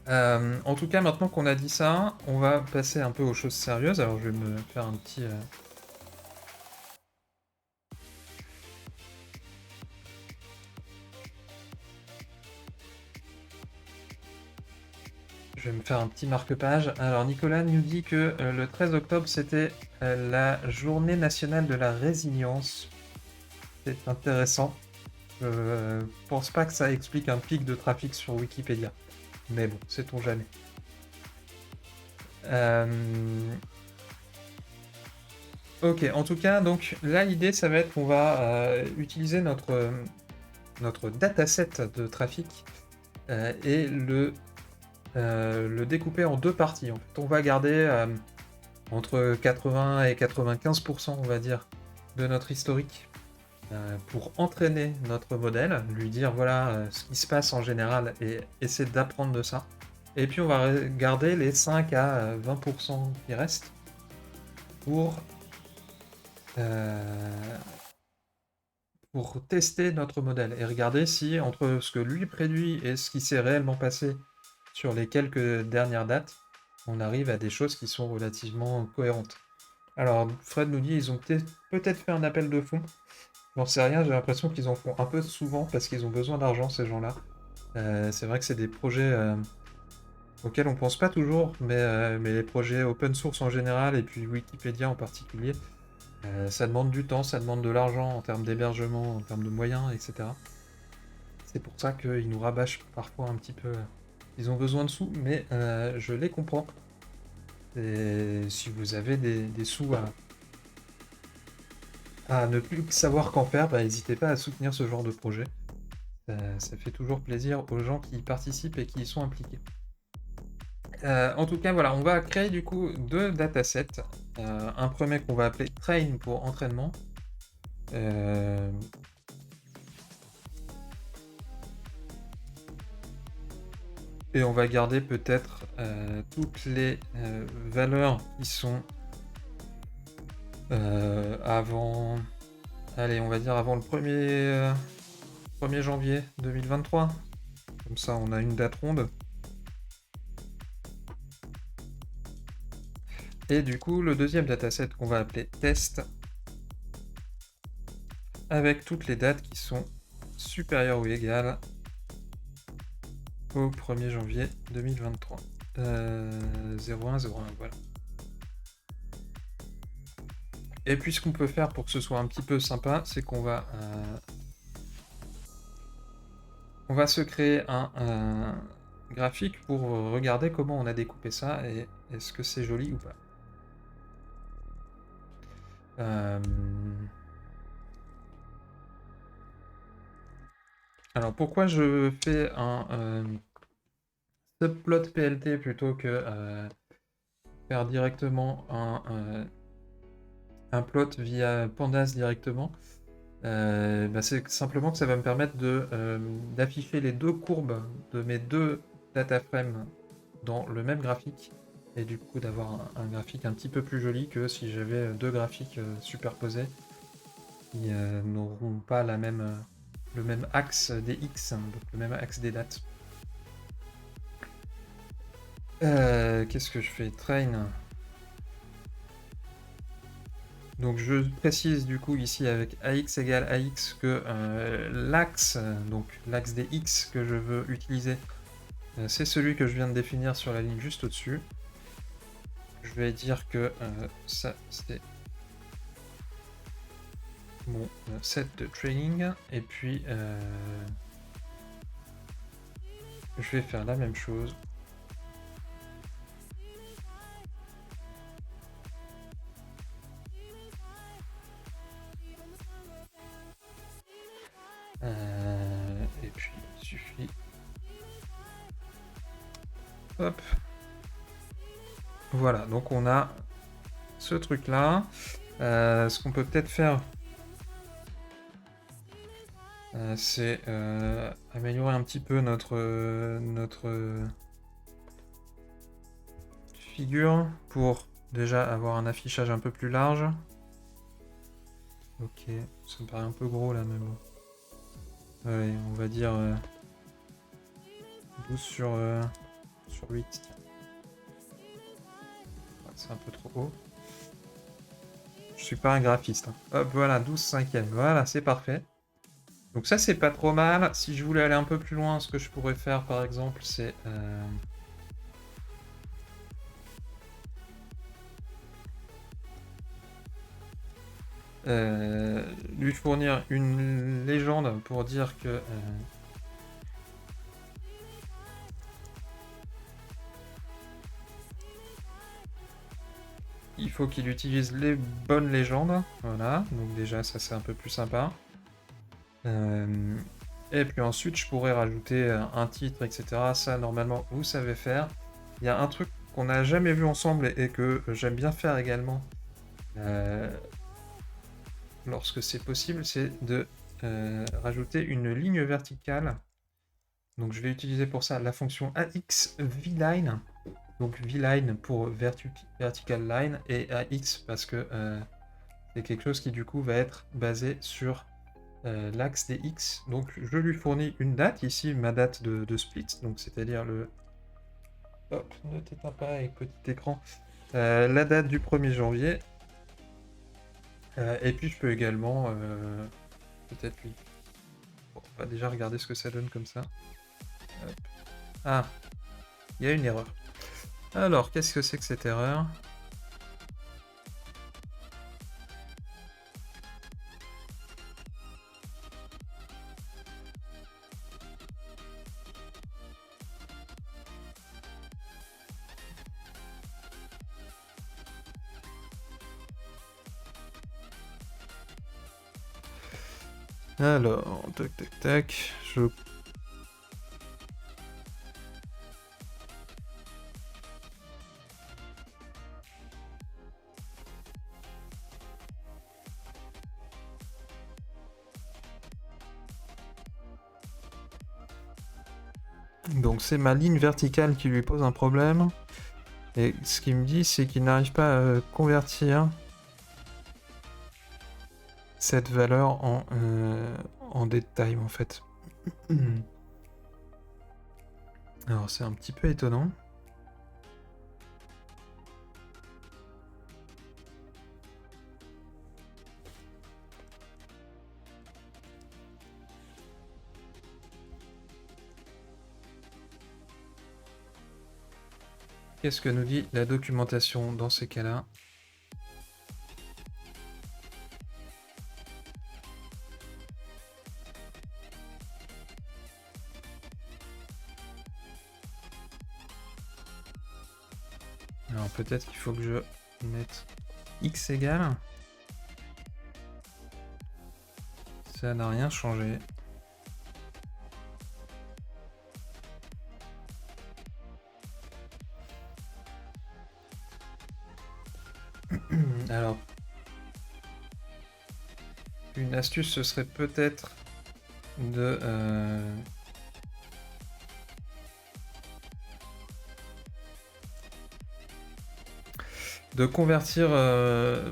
En tout cas, maintenant qu'on a dit ça, on va passer un peu aux choses sérieuses. Alors, je vais me faire un petit... Je vais me faire un petit marque-page. Alors, Nicolas nous dit que le 13 octobre, c'était la journée nationale de la résilience. C'est intéressant. Je pense pas que ça explique un pic de trafic sur Wikipédia. Mais bon, sait-on jamais. Ok, en tout cas, donc là, l'idée, ça va être qu'on va utiliser notre dataset de trafic et le découper en deux parties. En fait, on va garder entre 80 et 95%, on va dire, de notre historique pour entraîner notre modèle, lui dire voilà ce qui se passe en général et essayer d'apprendre de ça. Et puis on va garder les 5 à 20% qui restent euh, pour tester notre modèle et regarder si entre ce que lui prédit et ce qui s'est réellement passé sur les quelques dernières dates, on arrive à des choses qui sont relativement cohérentes. Alors Fred nous dit ils ont peut-être fait un appel de fonds. J'en sais rien, j'ai l'impression qu'ils en font un peu souvent parce qu'ils ont besoin d'argent ces gens-là. C'est vrai que c'est des projets auxquels on pense pas toujours, mais les projets open source en général et puis Wikipédia en particulier, ça demande du temps, ça demande de l'argent en termes d'hébergement, en termes de moyens, etc. C'est pour ça qu'ils nous rabâchent parfois un petit peu. Ils ont besoin de sous, mais je les comprends. Et si vous avez des sous à ne plus savoir qu'en faire, bah, n'hésitez pas à soutenir ce genre de projet. Ça fait toujours plaisir aux gens qui y participent et qui y sont impliqués. En tout cas, voilà, on va créer du coup deux datasets. Un premier qu'on va appeler train pour entraînement. Et on va garder peut-être toutes les valeurs qui sont avant... Allez, on va dire avant le 1er janvier 2023. Comme ça, on a une date ronde. Et du coup, le deuxième dataset qu'on va appeler test, avec toutes les dates qui sont supérieures ou égales au 1er janvier 2023. 0101, voilà. Et puis ce qu'on peut faire pour que ce soit un petit peu sympa, c'est qu'on va se créer un graphique pour regarder comment on a découpé ça et est-ce que c'est joli ou pas. Alors pourquoi je fais un subplot PLT plutôt que faire directement un plot via Pandas directement? Bah c'est simplement que ça va me permettre d'afficher les deux courbes de mes deux data frames dans le même graphique et du coup d'avoir un graphique un petit peu plus joli que si j'avais deux graphiques superposés qui n'auront pas le même axe des X, hein, donc le même axe des dates. Qu'est-ce que je fais? Train. Donc je précise du coup ici avec AX égale AX que l'axe, donc l'axe des X que je veux utiliser, c'est celui que je viens de définir sur la ligne juste au-dessus. Je vais dire que ça c'est mon set de training et puis je vais faire la même chose. Et puis il suffit. Hop. Voilà, donc on a ce truc là. Ce qu'on peut peut-être faire, c'est améliorer un petit peu notre figure pour déjà avoir un affichage un peu plus large. Ok, ça me paraît un peu gros là, mais bon. Allez, on va dire 12 sur 8. C'est un peu trop haut. Je suis pas un graphiste. Hein. Hop, voilà, 12 cinquièmes. Voilà, c'est parfait. Donc ça, c'est pas trop mal. Si je voulais aller un peu plus loin, ce que je pourrais faire, par exemple, c'est... lui fournir une légende pour dire que... il faut qu'il utilise les bonnes légendes. Voilà, donc déjà, ça, c'est un peu plus sympa. Et puis ensuite, je pourrais rajouter un titre, etc. Ça, normalement, vous savez faire. Il y a un truc qu'on n'a jamais vu ensemble et que j'aime bien faire également, lorsque c'est possible, c'est de rajouter une ligne verticale. Donc je vais utiliser pour ça la fonction AX VLine. Donc VLine pour vertical line et AX parce que c'est quelque chose qui du coup va être basé sur l'axe des X. Donc je lui fournis une date, ici ma date de split, donc c'est-à-dire le... Hop, ne t'éteins pas avec petit écran. La date du 1er janvier. Et puis je peux également peut-être lui... Bon, on va déjà regarder ce que ça donne comme ça. Hop. Ah, il y a une erreur. Alors, qu'est-ce que c'est que cette erreur ? Alors, tac tac tac, je... Donc c'est ma ligne verticale qui lui pose un problème. Et ce qu'il me dit, c'est qu'il n'arrive pas à convertir cette valeur en détail en fait. Alors c'est un petit peu étonnant. Qu'est-ce que nous dit la documentation dans ces cas-là ? Alors peut-être qu'il faut que je mette x égale. Ça n'a rien changé. Alors, une astuce, ce serait peut-être de... de convertir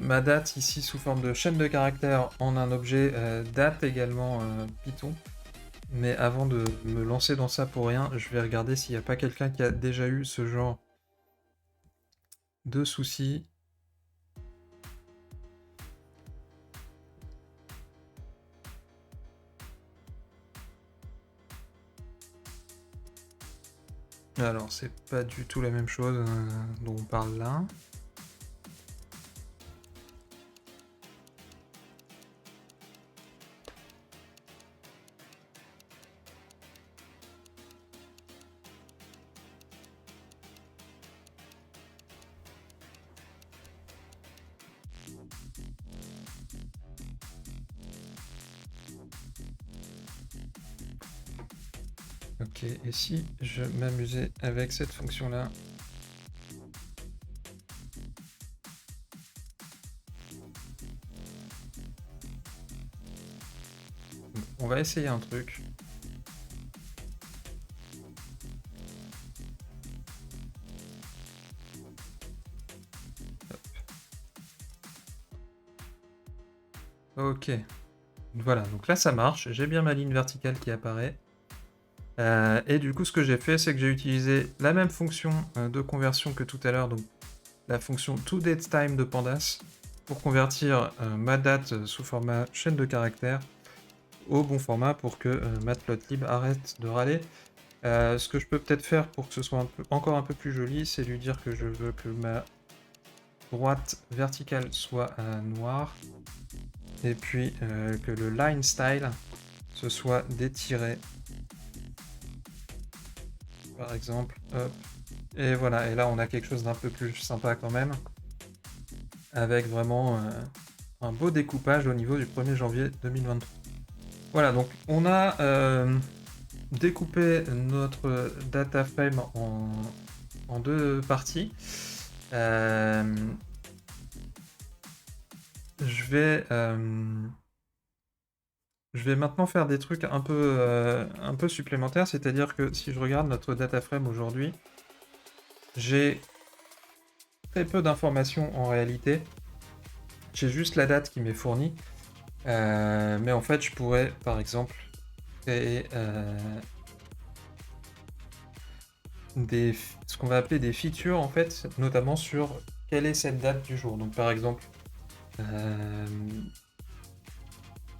ma date ici sous forme de chaîne de caractères en un objet date également Python. Mais avant de me lancer dans ça pour rien, je vais regarder s'il n'y a pas quelqu'un qui a déjà eu ce genre de soucis. Alors, c'est pas du tout la même chose dont on parle là. Ok, et si je m'amusais avec cette fonction-là ? On va essayer un truc. Hop. Ok. Voilà, donc là ça marche. J'ai bien ma ligne verticale qui apparaît. Et du coup, ce que j'ai fait, c'est que j'ai utilisé la même fonction de conversion que tout à l'heure, donc la fonction toDateTime de Pandas, pour convertir ma date sous format chaîne de caractères au bon format pour que Matplotlib arrête de râler. Ce que je peux peut-être faire pour que ce soit encore un peu plus joli, c'est lui dire que je veux que ma droite verticale soit noire, et puis que le line style, ce soit des tirets, par exemple. Hop. Et voilà, et là on a quelque chose d'un peu plus sympa quand même, avec vraiment un beau découpage au niveau du 1er janvier 2023. Voilà, donc on a découpé notre data frame en 2 parties. Je vais maintenant faire des trucs un peu supplémentaires, c'est-à-dire que si je regarde notre data frame aujourd'hui, j'ai très peu d'informations en réalité. J'ai juste la date qui m'est fournie. Mais en fait, je pourrais, par exemple, créer ce qu'on va appeler des features, en fait, notamment sur quelle est cette date du jour. Donc, par exemple,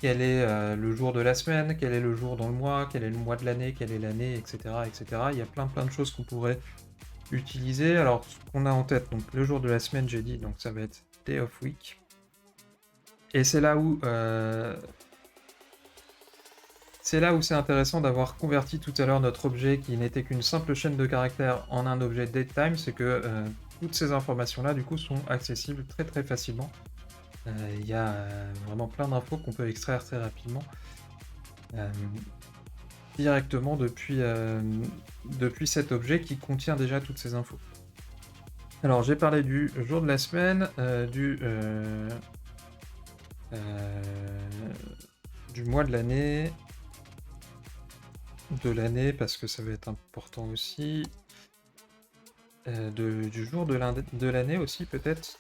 quel est le jour de la semaine, quel est le jour dans le mois, quel est le mois de l'année, quelle est l'année, etc., etc. Il y a plein de choses qu'on pourrait utiliser. Alors, ce qu'on a en tête, donc le jour de la semaine, j'ai dit, donc ça va être day of week. Et c'est là où c'est intéressant d'avoir converti tout à l'heure notre objet qui n'était qu'une simple chaîne de caractères en un objet datetime, c'est que toutes ces informations-là, du coup, sont accessibles très très facilement. Il y a vraiment plein d'infos qu'on peut extraire très rapidement directement depuis cet objet qui contient déjà toutes ces infos. Alors j'ai parlé du jour de la semaine, du mois de l'année, parce que ça va être important aussi, du jour de l'année aussi peut-être.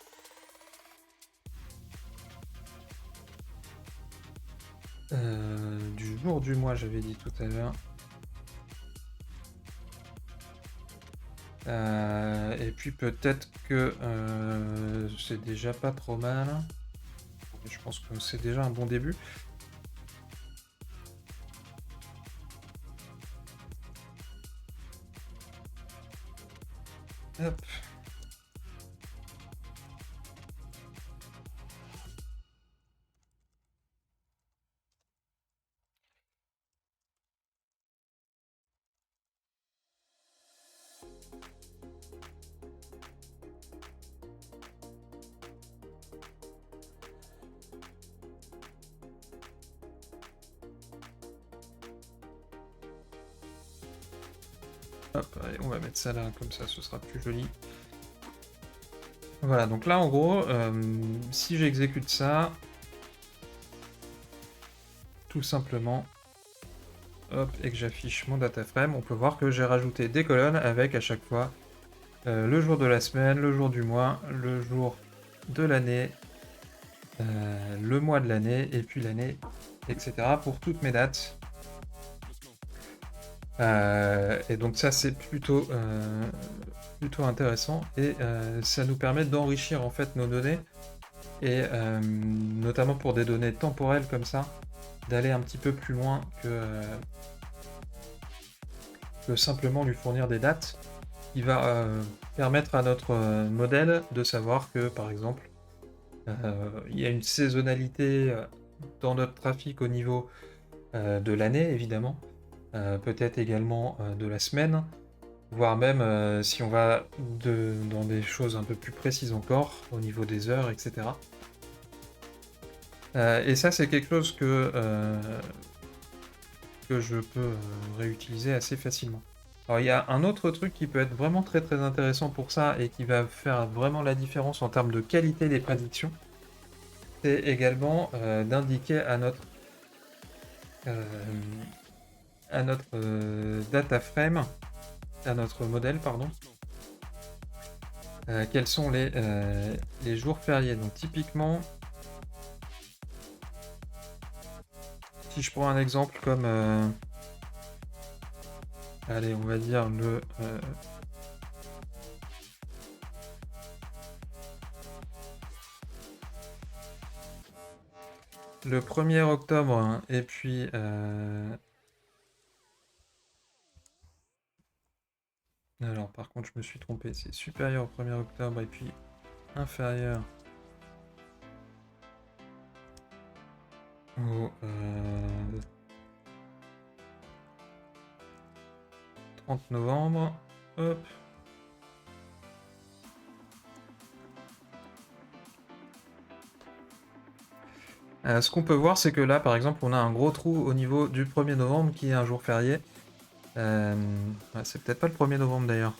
Du jour du mois, j'avais dit tout à l'heure. Et puis peut-être que c'est déjà pas trop mal. Je pense que c'est déjà un bon début. Hop. Hop, allez, on va mettre ça là, comme ça ce sera plus joli. Voilà, donc là en gros, si j'exécute ça, tout simplement, hop, et que j'affiche mon data frame, on peut voir que j'ai rajouté des colonnes avec à chaque fois le jour de la semaine, le jour du mois, le jour de l'année, le mois de l'année, et puis l'année, etc. pour toutes mes dates. Et donc ça c'est plutôt intéressant, et ça nous permet d'enrichir en fait nos données, et notamment pour des données temporelles comme ça, d'aller un petit peu plus loin que simplement lui fournir des dates, qui va permettre à notre modèle de savoir que par exemple il y a une saisonnalité dans notre trafic au niveau de l'année évidemment, peut-être également de la semaine, voire même si on va dans des choses un peu plus précises encore, au niveau des heures, etc. Et ça, c'est quelque chose que je peux réutiliser assez facilement. Alors, il y a un autre truc qui peut être vraiment très très intéressant pour ça, et qui va faire vraiment la différence en termes de qualité des prédictions, c'est également d'indiquer à notre data frame, à notre modèle, pardon, quels sont les jours fériés. Donc typiquement, si je prends un exemple comme allez, on va dire le 1er octobre, hein, et puis alors par contre je me suis trompé, c'est supérieur au 1er octobre et puis inférieur au 30 novembre. Hop. Ce qu'on peut voir, c'est que là, par exemple, on a un gros trou au niveau du 1er novembre, qui est un jour férié. Ouais, c'est peut-être pas le 1er novembre, d'ailleurs.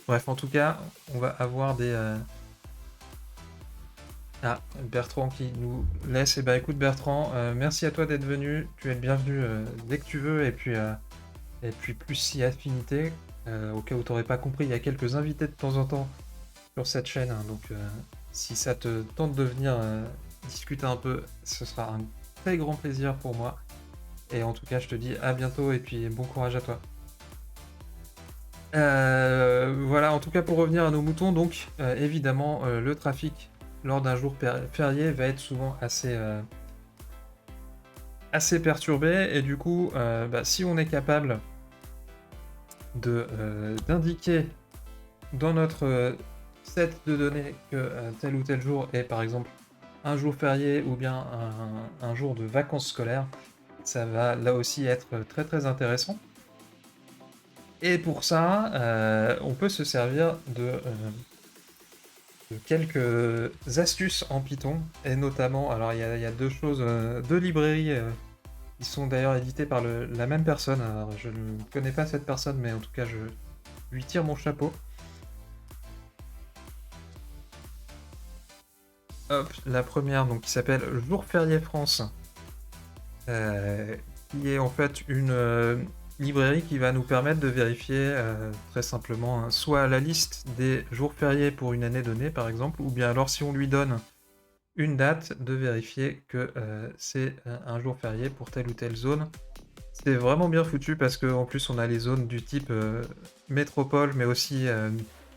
Bref, en tout cas, on va avoir des... Ah, Bertrand qui nous laisse. Eh ben, écoute, Bertrand, merci à toi d'être venu. Tu es le bienvenu dès que tu veux, et puis plus si affinité. Au cas où tu n'aurais pas compris, il y a quelques invités de temps en temps sur cette chaîne, hein, donc si ça te tente de venir discuter un peu, ce sera un très grand plaisir pour moi. Et en tout cas, je te dis à bientôt et puis bon courage à toi. Voilà, en tout cas pour revenir à nos moutons, donc évidemment le trafic lors d'un jour férié va être souvent assez perturbé, et du coup si on est capable d'indiquer dans notre set de données que tel ou tel jour est par exemple un jour férié ou bien un jour de vacances scolaires, ça va là aussi être très très intéressant. Et pour ça, on peut se servir de quelques astuces en Python, et notamment, alors il y a deux choses, deux librairies qui sont d'ailleurs éditées par la même personne. Alors, je ne connais pas cette personne, mais en tout cas je lui tire mon chapeau. Hop, la première, donc qui s'appelle Jour férié France, qui est en fait une librairie qui va nous permettre de vérifier très simplement soit la liste des jours fériés pour une année donnée par exemple, ou bien alors si on lui donne une date, de vérifier que c'est un jour férié pour telle ou telle zone. C'est vraiment bien foutu parce qu'en plus on a les zones du type métropole, mais aussi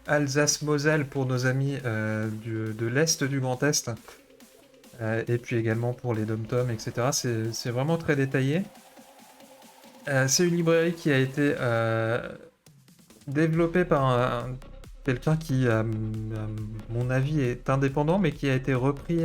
Alsace-Moselle pour nos amis de l'Est du Grand Est, et puis également pour les dom-toms, etc. C'est vraiment très détaillé. C'est une librairie qui a été développée par quelqu'un qui, à mon avis, est indépendant, mais qui a été repris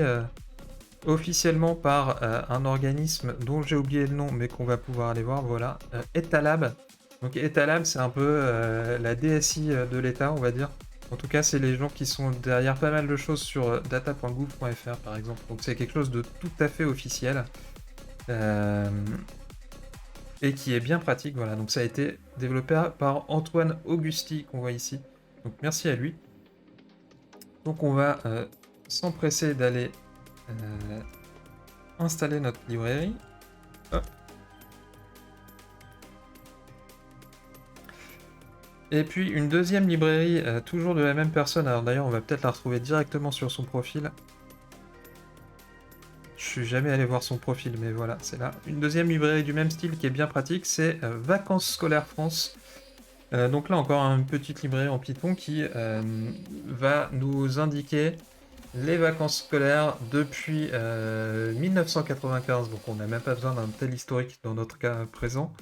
officiellement par un organisme dont j'ai oublié le nom, mais qu'on va pouvoir aller voir, voilà, Etalab. Donc Etalab, c'est un peu la DSI de l'État, on va dire. En tout cas, c'est les gens qui sont derrière pas mal de choses sur data.gouv.fr, par exemple. Donc c'est quelque chose de tout à fait officiel. Et qui est bien pratique, voilà. Donc ça a été développé par Antoine Augusti, qu'on voit ici. Donc merci à lui. Donc on va s'empresser d'aller installer notre librairie. Hop. Et puis une deuxième librairie, toujours de la même personne. Alors d'ailleurs, on va peut-être la retrouver directement sur son profil. Je suis jamais allé voir son profil, mais voilà, c'est là. Une deuxième librairie du même style qui est bien pratique, c'est Vacances Scolaires France. Donc là encore, une petite librairie en Python qui va nous indiquer les vacances scolaires depuis 1995. Donc on n'a même pas besoin d'un tel historique dans notre cas présent.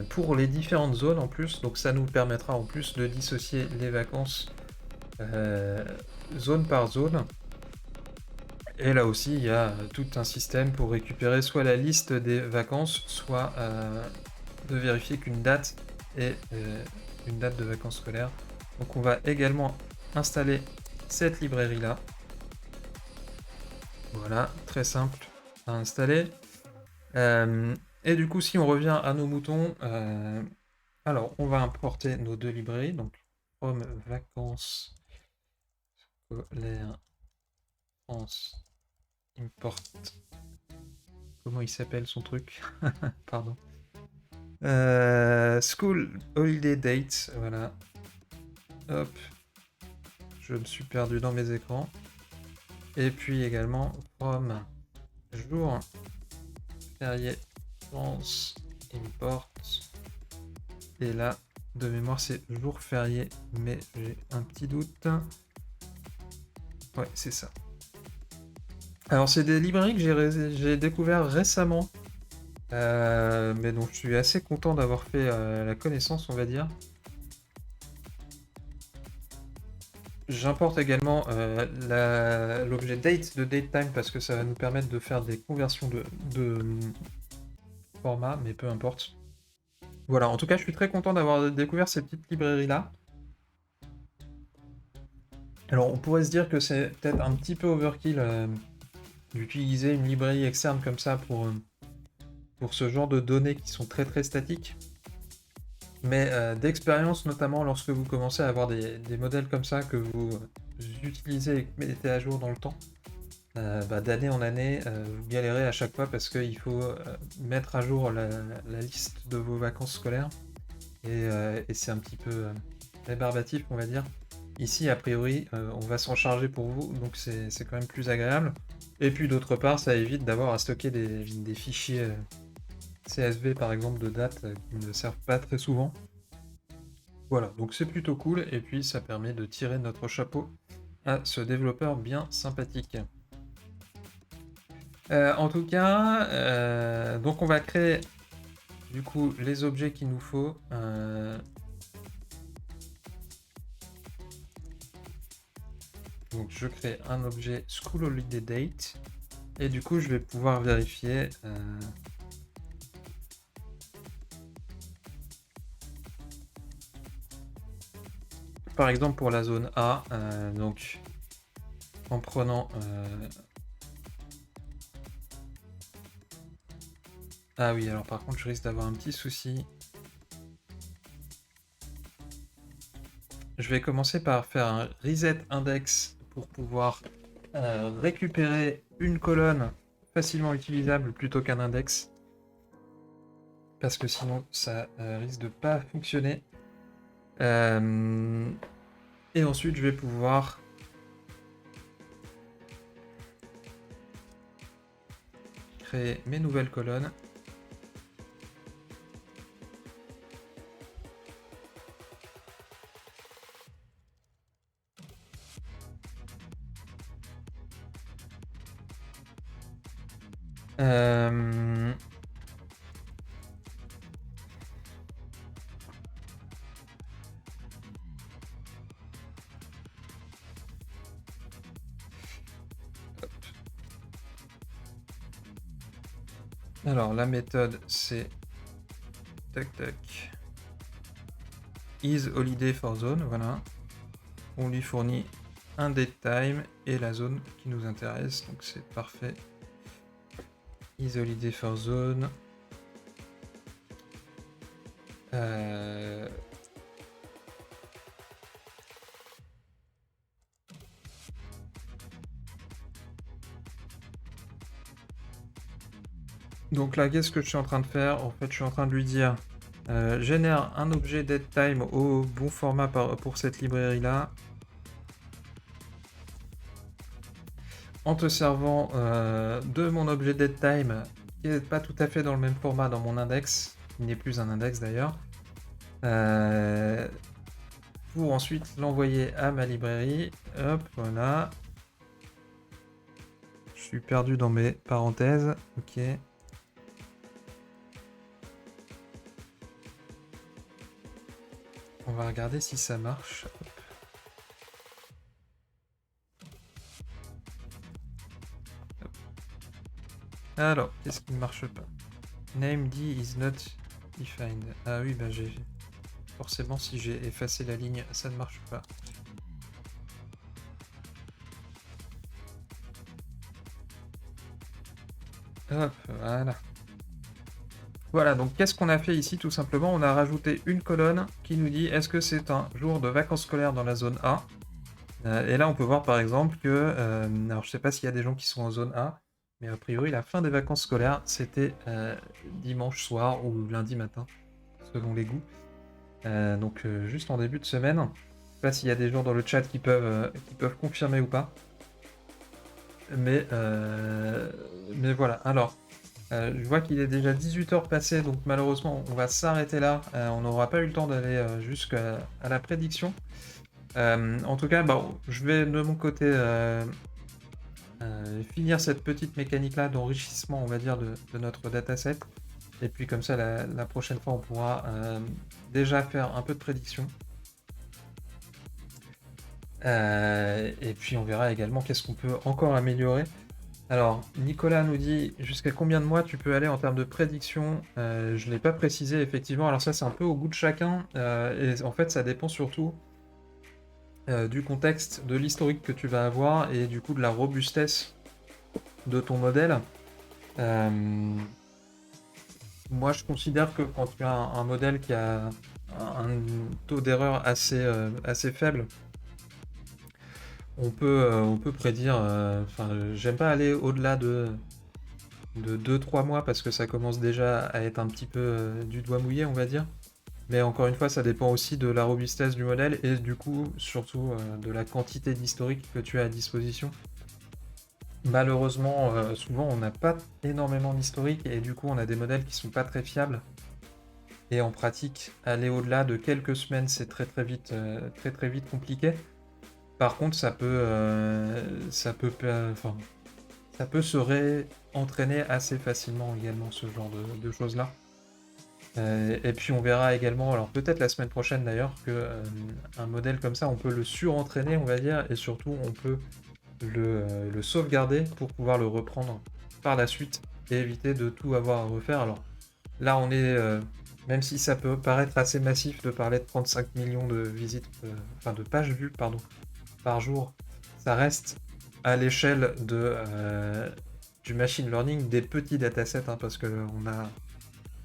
Pour les différentes zones en plus, donc ça nous permettra en plus de dissocier les vacances zone par zone. Et là aussi, il y a tout un système pour récupérer soit la liste des vacances, soit de vérifier qu'une date est une date de vacances scolaires. Donc on va également installer cette librairie-là. Voilà, très simple à installer. Et du coup, si on revient à nos moutons, alors on va importer nos deux librairies. Donc, from vacances scolaires France import. Comment il s'appelle son truc? Pardon. School holiday date, voilà. Hop. Je me suis perdu dans mes écrans. Et puis également from jour férié France import Et là, de mémoire, c'est jour férié, mais j'ai un petit doute. Ouais, c'est ça. Alors, c'est des librairies que j'ai découvert récemment. Mais donc, je suis assez content d'avoir fait la connaissance, on va dire. J'importe également l'objet date de datetime parce que ça va nous permettre de faire des conversions de format, mais peu importe. Voilà, en tout cas, je suis très content d'avoir découvert ces petites librairies-là. Alors, on pourrait se dire que c'est peut-être un petit peu overkill d'utiliser une librairie externe comme ça pour ce genre de données qui sont très très statiques. Mais d'expérience, notamment lorsque vous commencez à avoir des modèles comme ça que vous utilisez et que vous mettez à jour dans le temps, d'année en année, vous galérez à chaque fois parce qu'il faut mettre à jour la liste de vos vacances scolaires. Et c'est un petit peu rébarbatif, on va dire. Ici, a priori, on va s'en charger pour vous, donc c'est quand même plus agréable. Et puis d'autre part, ça évite d'avoir à stocker des fichiers CSV, par exemple, de date qui ne servent pas très souvent. Voilà, donc c'est plutôt cool, et puis ça permet de tirer notre chapeau à ce développeur bien sympathique. En tout cas, donc on va créer du coup les objets qu'il nous faut. Donc je crée un objet School Holiday Date, et du coup je vais pouvoir vérifier par exemple pour la zone A, donc en prenant ah oui, alors par contre je risque d'avoir un petit souci. Je vais commencer par faire un reset index pour pouvoir récupérer une colonne facilement utilisable plutôt qu'un index, parce que sinon ça risque de pas fonctionner. Et ensuite je vais pouvoir créer mes nouvelles colonnes. Alors la méthode c'est tac tac is holiday for zone, voilà. On lui fournit un date time et la zone qui nous intéresse, donc c'est parfait. Is holiday for zone. Donc là, qu'est-ce que je suis en train de faire? En fait, je suis en train de lui dire génère un objet datetime au bon format pour cette librairie-là, en te servant de mon objet datetime qui n'est pas tout à fait dans le même format dans mon index, qui n'est plus un index d'ailleurs, pour ensuite l'envoyer à ma librairie. Hop, voilà. Je suis perdu dans mes parenthèses. Ok. On va regarder si ça marche. Hop. Alors, qu'est-ce qui ne marche pas? Named is not defined. Ah oui, bah j'ai... Forcément, si j'ai effacé la ligne, ça ne marche pas. Hop, voilà. Voilà, donc qu'est-ce qu'on a fait ici? Tout simplement, on a rajouté une colonne qui nous dit est-ce que c'est un jour de vacances scolaires dans la zone A? Et là, on peut voir par exemple que... alors, je sais pas s'il y a des gens qui sont en zone A, mais a priori, la fin des vacances scolaires, c'était dimanche soir ou lundi matin, selon les goûts. Donc, juste en début de semaine. Je sais pas s'il y a des gens dans le chat qui peuvent confirmer ou pas. Mais voilà. Alors, Je vois qu'il est déjà 18h passées, donc malheureusement, on va s'arrêter là. On n'aura pas eu le temps d'aller jusqu'à la prédiction. En tout cas, je vais de mon côté finir cette petite mécanique-là d'enrichissement, on va dire, de notre dataset. Et puis comme ça, la prochaine fois, on pourra déjà faire un peu de prédiction. Et puis on verra également qu'est-ce qu'on peut encore améliorer. Alors, Nicolas nous dit jusqu'à combien de mois tu peux aller en termes de prédiction. Je ne l'ai pas précisé, effectivement. Alors ça, c'est un peu au goût de chacun. Et en fait, ça dépend surtout du contexte, de l'historique que tu vas avoir et du coup de la robustesse de ton modèle. Moi, je considère que quand tu as un modèle qui a un taux d'erreur assez faible, on peut prédire. J'aime pas aller au-delà de 2-3 mois parce que ça commence déjà à être un petit peu du doigt mouillé, on va dire. Mais encore une fois, ça dépend aussi de la robustesse du modèle et du coup, surtout de la quantité d'historique que tu as à disposition. Malheureusement, souvent, on n'a pas énormément d'historique et du coup, on a des modèles qui sont pas très fiables. Et en pratique, aller au-delà de quelques semaines, c'est très vite compliqué. Par contre, ça peut se réentraîner assez facilement également, ce genre de choses-là. Et puis on verra également, alors peut-être la semaine prochaine d'ailleurs, que un modèle comme ça, on peut le surentraîner, on va dire, et surtout on peut le sauvegarder pour pouvoir le reprendre par la suite et éviter de tout avoir à refaire. Alors là, on est, même si ça peut paraître assez massif de parler de 35 millions de visites, de pages vues, pardon, par jour, ça reste à l'échelle du machine learning des petits datasets, hein, parce qu'on a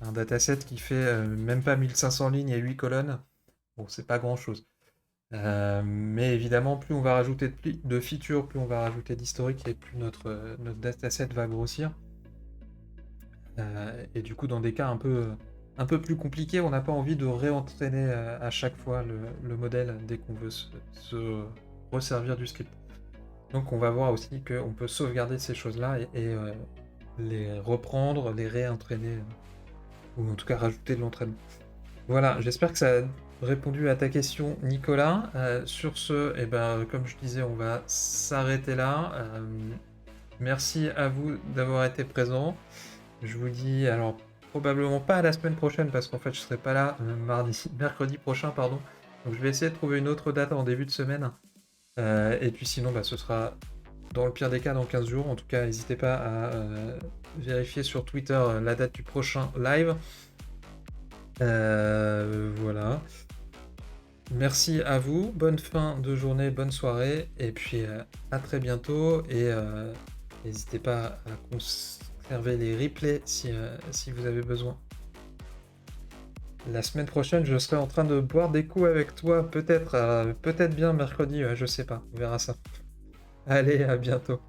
un dataset qui fait même pas 1500 lignes et 8 colonnes. Bon, c'est pas grand-chose. Mais évidemment, plus on va rajouter de features, plus on va rajouter d'historique et plus notre dataset va grossir. Et du coup, dans des cas un peu plus compliqués, on n'a pas envie de réentraîner à chaque fois le modèle dès qu'on veut se resservir du script. Donc on va voir aussi qu'on peut sauvegarder ces choses-là et les reprendre, les réentraîner, ou en tout cas rajouter de l'entraînement. Voilà, j'espère que ça a répondu à ta question, Nicolas. Sur ce, comme je disais, on va s'arrêter là. Merci à vous d'avoir été présents. Je vous dis, alors, probablement pas à la semaine prochaine, parce qu'en fait, je serai pas là mercredi prochain, pardon. Donc je vais essayer de trouver une autre date en début de semaine. Et puis sinon, ce sera dans le pire des cas dans 15 jours. En tout cas, n'hésitez pas à vérifier sur Twitter la date du prochain live. Voilà. Merci à vous, bonne fin de journée, bonne soirée, et puis à très bientôt. Et n'hésitez pas à conserver les replays si vous avez besoin. La semaine prochaine, je serai en train de boire des coups avec toi, peut-être bien mercredi, je sais pas, on verra ça. Allez, à bientôt.